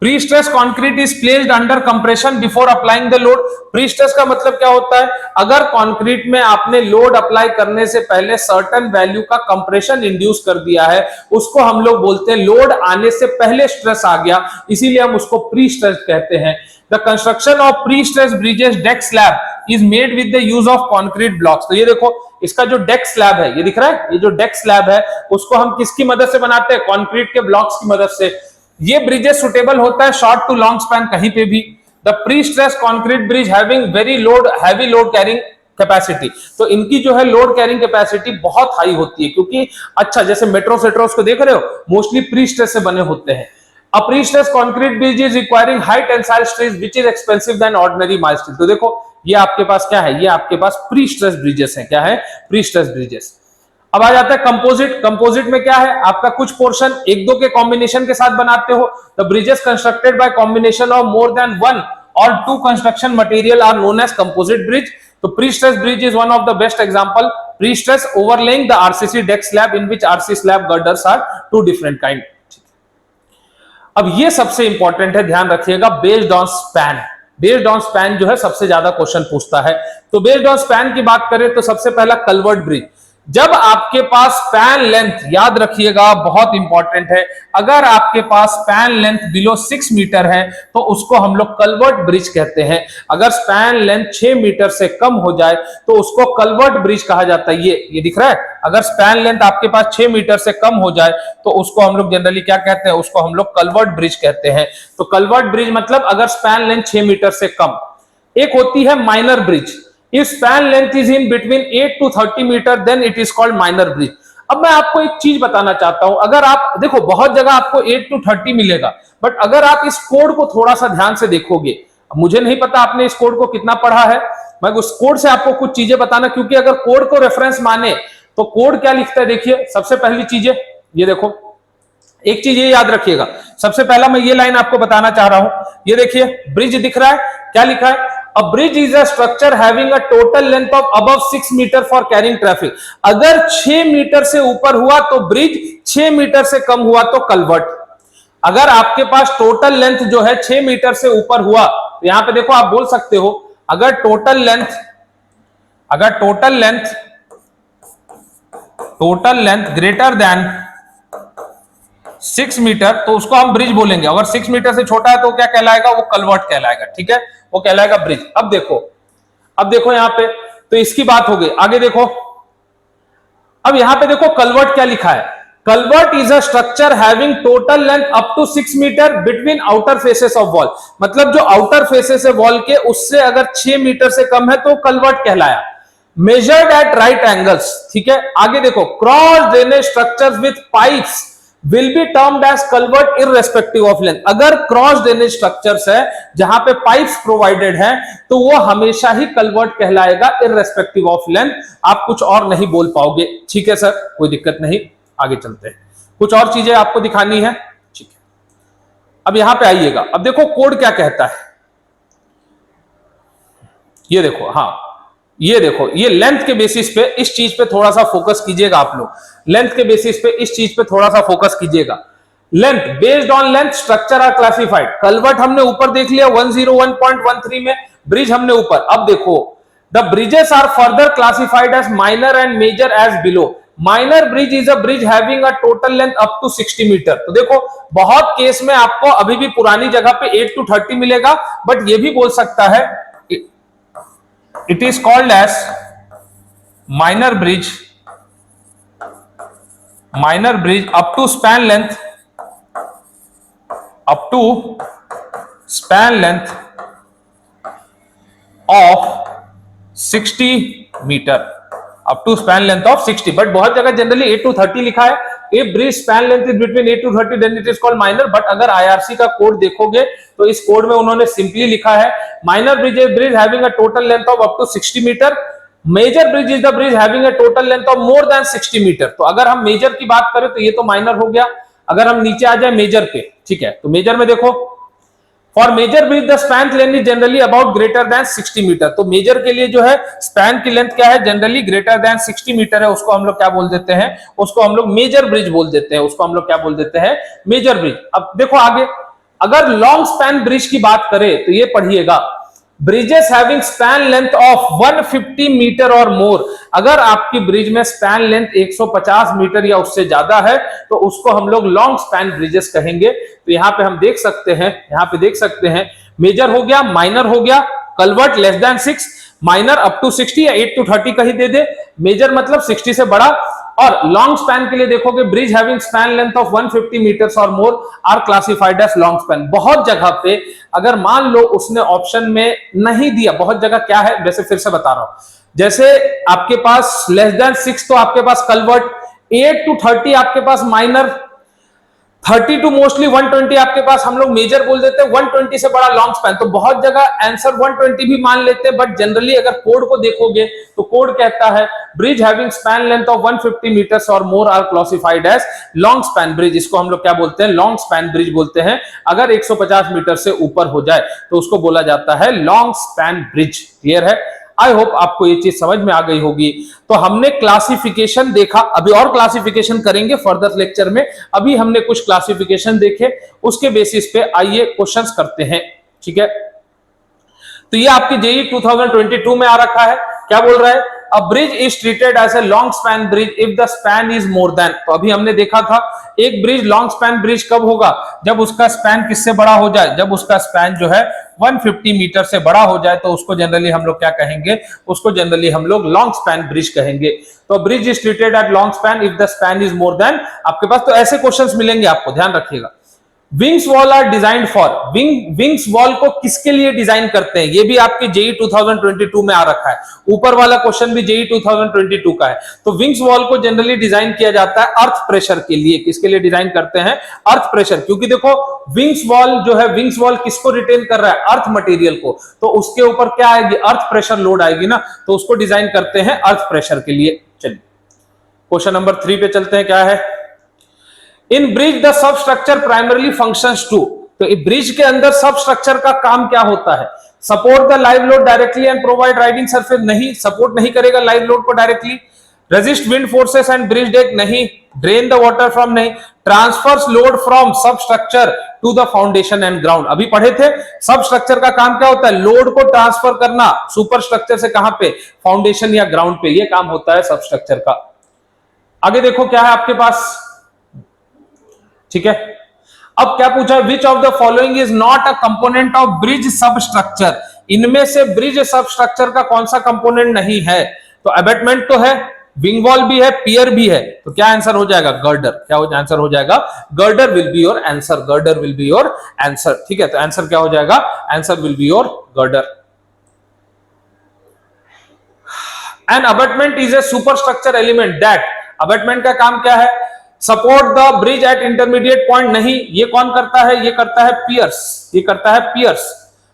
pre stress concrete is placed under compression before applying the load. Pre stress का मतलब क्या होता है, अगर कंक्रीट में आपने लोड अप्लाई करने से पहले सर्टेन वैल्यू का कंप्रेशन इंड्यूस कर दिया है, उसको हम लोग बोलते हैं लोड आने से पहले स्ट्रेस आ गया, इसीलिए हम उसको प्री स्ट्रेस कहते हैं। The construction of pre stress bridges deck slab is made with the use of concrete blocks, तो ये देखो इसका जो डेक स्लैब है, ये दिख रहा है, ये जो डेक स्लैब है उसको हम किसकी मदद से बनाते हैं, कंक्रीट के ब्लॉक्स की मदद से। ये ब्रिजेस सुटेबल होता है शॉर्ट टू लॉन्ग स्पैन कहीं पे भी। The pre stress concrete bridge having very heavy load carrying capacity, तो इनकी जो है लोड कैरिंग कैपेसिटी बहुत हाई होती है, क्योंकि अच्छा जैसे मेट्रो सेट्रोस को देख रहे हो, मोस्टली प्री स्ट्रेस से बने होते हैं। A pre-stressed concrete bridge is requiring high tensile stress which is expensive than ordinary mild steel, तो देखो ये आपके पास क्या है, ये आपके पास प्री स्ट्रेस ब्रिजेस हैं, क्या है, प्री स्ट्रेस ब्रिजेस। अब आ जाता है कंपोजिट, कंपोजिट में क्या है, आपका कुछ पोर्शन एक दो के कॉम्बिनेशन के साथ बनाते हो। The bridges constructed by combination of more than one or two construction material are known as composite bridge, तो pre stress bridge is one of the best example. Pre stress overlaying the RCC deck slab in which RC slab girders are two different kind. अब ये सबसे important है, ध्यान रखिएगा, based on span, based on span जो है सबसे ज्यादा क्वेश्चन पूछता है। तो बेस्ड ऑन स्पैन की बात करें तो सबसे पहला कलवर्ट ब्रिज, जब आपके पास स्पैन लेंथ, याद रखिएगा बहुत इंपॉर्टेंट है, अगर आपके पास स्पैन लेंथ बिलो 6 मीटर है तो उसको हम लोग कलवर्ट ब्रिज कहते हैं। अगर स्पैन लेंथ 6 मीटर से कम हो जाए तो उसको कलवर्ट ब्रिज कहा जाता है। ये दिख रहा है, अगर स्पैन लेंथ आपके पास 6 मीटर से कम हो जाए तो उसको हम लोग जनरली क्या कहते हैं, उसको हम लोग कलवर्ट ब्रिज कहते हैं। तो कलवर्ट ब्रिज मतलब अगर स्पैन लेंथ 6 मीटर से कम। एक होती है minor bridge, if span length is in between 8 to 30 metre then it is called minor bridge। अब मैं आपको एक चीज बताना चाहता हूं, अगर आप देखो बहुत जगह आपको 8 to 30 मिलेगा, बट अगर आप इस कोड को थोड़ा सा ध्यान से देखोगे, मुझे नहीं पता आपने इस कोड को कितना पढ़ा है, मैं उस कोड से आपको कुछ चीजें बताना, क्योंकि अगर कोड को रेफरेंस माने तो कोड क्या लिखता है, देखिए सबसे पहली चीजें ये देखो, एक चीज ये याद रखिएगा, सबसे पहला मैं ये लाइन आपको बताना चाह रहा हूं, ये देखिए ब्रिज दिख रहा है, क्या लिखा है, a bridge is a structure having a total length of above 6 metre for carrying traffic. अगर 6 मीटर से ऊपर हुआ तो ब्रिज, 6 मीटर से कम हुआ तो कलवर्ट। अगर आपके पास टोटल लेंथ जो है 6 मीटर से ऊपर हुआ तो यहां पे देखो आप बोल सकते हो, अगर total length greater than 6 metre तो उसको हम ब्रिज बोलेंगे। अगर 6 मीटर से छोटा है तो क्या कहलाएगा, वो कलवर्ट कहलाएगा। ठीक है, वो कहलाएगा ब्रिज। अब देखो यहां पे, तो इसकी बात हो गई। आगे देखो, अब यहां पे देखो कलवर्ट क्या लिखा है, culvert is a structure having total length up to 6 metre between outer faces of wall. मतलब जो आउटर फेसेस है वॉल के, उससे अगर 6 मीटर से कम है तो कलवर्ट कहलाया। Measured eight right angles. ठीक है, आगे देखो, cross drainage structures with pipes will be termed as culvert irrespective of length। अगर क्रॉस ड्रेनेज स्ट्रक्चर्स है जहां पे पाइप्स प्रोवाइडेड हैं तो वो हमेशा ही कलवर्ट कहलाएगा irrespective of length। आप कुछ और नहीं बोल पाओगे। ठीक है सर, कोई दिक्कत नहीं, आगे चलते हैं। कुछ और चीजें आपको दिखानी है। ठीक है, अब यहां पे आइएगा। अब देखो कोड क्या कहता है, ये देखो, हाँ ये देखो, ये लेंथ के बेसिस पे इस चीज पे थोड़ा सा फोकस कीजिएगा आप लोग। लेंथ के बेसिस पे इस चीज पे थोड़ा सा फोकस कीजिएगा। Length, based on length structure are classified. Culvert हमने ऊपर देख लिया 101.13 में, ब्रिज हमने ऊपर। अब देखो, the bridges are further classified as minor and major as below. Minor bridge is a bridge having a total length up to 60 metre. तो देखो, बहुत केस में आपको अभी भी पुरानी जगह पे 8 to 30 मिलेगा, बट ये भी बोल सकता है it is called as minor bridge up to span length of 60 metre, up to span length of 60। But बहुत जगह जनरली 8 to 30 लिखा है। If bridge span length is between 8 to 30 then it is called minor। But अगर IRC का code देखोगे तो इस code में उन्होंने सिंपली लिखा है minor bridge is bridge having a total length of up to 60 metre. Major bridge is the bridge having a total length of more than 60 metre. तो अगर हम मेजर की बात करें तो ये तो माइनर हो गया। अगर हम नीचे आ जाए मेजर पे, ठीक है, तो मेजर में देखो, for major bridge the span length is generally about greater than 60 metre. तो मेजर के लिए जो है स्पैन की लेंथ क्या है, जनरली ग्रेटर देन 60 मीटर है। उसको हम लोग क्या बोल देते हैं, उसको हम लोग मेजर ब्रिज बोल देते हैं। उसको हम लोग क्या बोल देते हैं, मेजर ब्रिज। अब देखो आगे, अगर लॉन्ग स्पैन ब्रिज की बात करें तो ये पढ़िएगा, bridges having span length of 150 metre और मोर। अगर आपकी ब्रिज में स्पैन लेंथ 150 मीटर या उससे ज्यादा है तो उसको हम लोग लॉन्ग स्पैन ब्रिजेस कहेंगे। तो यहां पे हम देख सकते हैं, मेजर हो गया, माइनर हो गया, culvert less than 6, minor up to 60 या 8 to 30 कहीं दे दे, मेजर मतलब 60 से बड़ा। और लॉन्ग स्पैन के लिए देखोगे, bridge having span length of 150 meters or more are classified as long span. बहुत जगह पे अगर मान लो उसने ऑप्शन में नहीं दिया, बहुत जगह क्या है, वैसे फिर से बता रहा हूं, जैसे आपके पास लेस देन 6 तो आपके पास कलवर्ट, 8 to 30 आपके पास माइनर, 30 to मोस्टली 120 आपके पास हम लोग मेजर बोल देते हैं, 120 से बड़ा लॉन्ग स्पैन। तो बहुत जगह आंसर 120 भी मान लेते हैं, बट जनरली अगर कोड को देखोगे तो कोड कहता है bridge having span length of 150 meters or more are classified as long span bridge. इसको हम लोग क्या बोलते हैं, लॉन्ग स्पैन ब्रिज बोलते हैं। अगर 150 मीटर से ऊपर हो जाए तो उसको बोला जाता है लॉन्ग स्पैन ब्रिज। क्लियर है? आई होप आपको ये चीज समझ में आ गई होगी। तो हमने क्लासिफिकेशन देखा, अभी और क्लासिफिकेशन करेंगे फर्दर लेक्चर में। अभी हमने कुछ क्लासिफिकेशन देखे, उसके बेसिस पे आइए क्वेश्चंस करते हैं। ठीक है, तो ये आपकी जेईई 2022 में आ रखा है। क्या बोल रहा है, a bridge is treated as a long span bridge if the span is more than. तो अभी हमने देखा था एक ब्रिज लॉन्ग स्पैन ब्रिज कब होगा, जब उसका स्पैन किससे बड़ा हो जाए, जब उसका स्पैन जो है 150 मीटर से बड़ा हो जाए तो उसको जनरली हम लोग क्या कहेंगे, उसको जनरली हम लोग लॉन्ग स्पैन ब्रिज कहेंगे। तो bridge is treated at long span if the span is more than. आपके पास तो ऐसे क्वेश्चंस मिलेंगे, आपको ध्यान रखिएगा। Wings wall are designed for, wings wall को किसके लिए डिजाइन करते हैं, ये भी आपके जेईई 2022 में आ रखा है। ऊपर वाला क्वेश्चन भी जेईई 2022 का है। तो विंग्स वॉल को जनरली डिजाइन किया जाता है अर्थ प्रेशर के लिए। किसके लिए डिजाइन करते हैं, अर्थ प्रेशर। क्योंकि देखो विंग्स वॉल जो है, विंग्स वॉल किसको रिटेन कर रहा है, अर्थ मटेरियल को। तो उसके ऊपर क्या आएगी, अर्थ प्रेशर लोड आएगी ना, तो उसको डिजाइन करते हैं अर्थ प्रेशर के लिए। चलिए क्वेश्चन नंबर 3 पे चलते हैं। क्या है, in bridge the substructure primarily functions to. तो ब्रिज के अंदर सब स्ट्रक्चर का काम क्या होता है, support the live load directly and provide riding surface, नहीं, सपोर्ट नहीं करेगा लाइव लोड को directly. Resist wind forces and bridge deck, नहीं। ड्रेन द वाटर फ्रॉम, नहीं। Transfers load from substructure to the foundation and ground, अभी पढ़े थे सब स्ट्रक्चर का काम क्या होता है, लोड को ट्रांसफर करना सुपर स्ट्रक्चर से कहां पे, फाउंडेशन या ग्राउंड पे, ये काम होता है सब स्ट्रक्चर का। आगे देखो क्या है आपके पास, ठीक है। अब क्या पूछा, which of the following is not a component of bridge सब स्ट्रक्चर, इनमें से ब्रिज सब स्ट्रक्चर का कौन सा कंपोनेंट नहीं है, तो अबैटमेंट तो है, विंग वॉल भी है, पियर भी है, तो क्या आंसर हो जाएगा, गर्डर, क्या हो आंसर हो जाएगा, girder will be your answer, girder will be your answer, ठीक है। तो आंसर क्या हो जाएगा, answer will be your girder. An abutment is a super structure element that, abutment का काम क्या है, support the bridge at intermediate point, नहीं, ये कौन करता है, ये करता है पियर्स, ये करता है piers.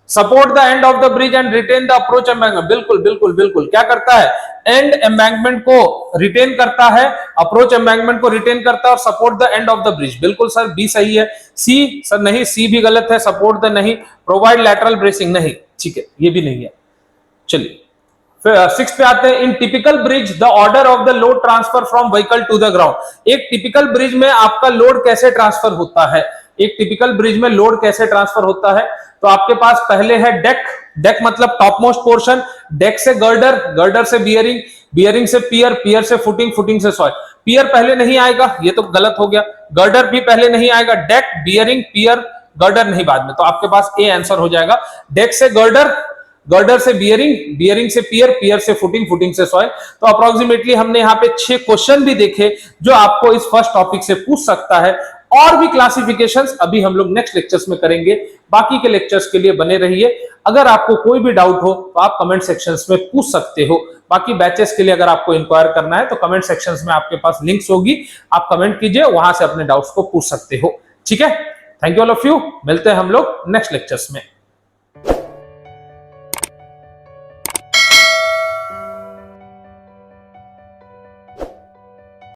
Support the end of the bridge and retain the approach embankment, बिल्कुल बिल्कुल बिल्कुल, क्या करता है, एंड एम्बैंकमेंट को रिटेन करता है, अप्रोच एम्बैंकमेंट को रिटेन करता है और support the end of the bridge, बिल्कुल सर, बी सही है। सी सर नहीं, सी भी गलत है, सपोर्ट द नहीं, प्रोवाइड लैटरल ब्रेसिंग नहीं, ठीक है, ये भी नहीं है। चलिए फिर 6 पे आते हैं, in typical bridge the order of the load transfer from vehicle to the ground, एक टिपिकल ब्रिज में आपका लोड कैसे ट्रांसफर होता है, एक टिपिकल ब्रिज में लोड कैसे ट्रांसफर होता है, तो आपके पास पहले है डेक, डेक मतलब टॉप मोस्ट पोर्शन, डेक से गर्डर, गर्डर से बियरिंग, बियरिंग से पियर, पियर से फुटिंग, फुटिंग से सॉइल, पियर पहले नहीं आएगा, ये तो गलत हो गया, गर्डर भी पहले नहीं आएगा, डेक, बियरिंग, पियर, गर्डर नहीं बाद में, तो आपके पास ए आंसर हो जाएगा, डेक से गर्डर, गर्डर से बियरिंग, बियरिंग से पियर, पियर से फुटिंग, फुटिंग से सॉइल। तो अप्रोक्सीमेटली हमने यहाँ पे 6 क्वेश्चन भी देखे जो आपको इस फर्स्ट टॉपिक से पूछ सकता है, और भी क्लासिफिकेशंस अभी हम लोग नेक्स्ट लेक्चर्स में करेंगे। बाकी के लेक्चर्स के लिए बने रहिए। अगर आपको कोई भी डाउट हो तो आप कमेंट सेक्शंस में पूछ सकते हो। बाकी बैचेस के लिए अगर आपको इंक्वायर करना है तो कमेंट सेक्शंस में आपके पास लिंक्स होगी, आप कमेंट कीजिए, वहां से अपने डाउट्स को पूछ सकते हो। ठीक है, thank you all of you, मिलते हैं हम लोग नेक्स्ट लेक्चर्स में।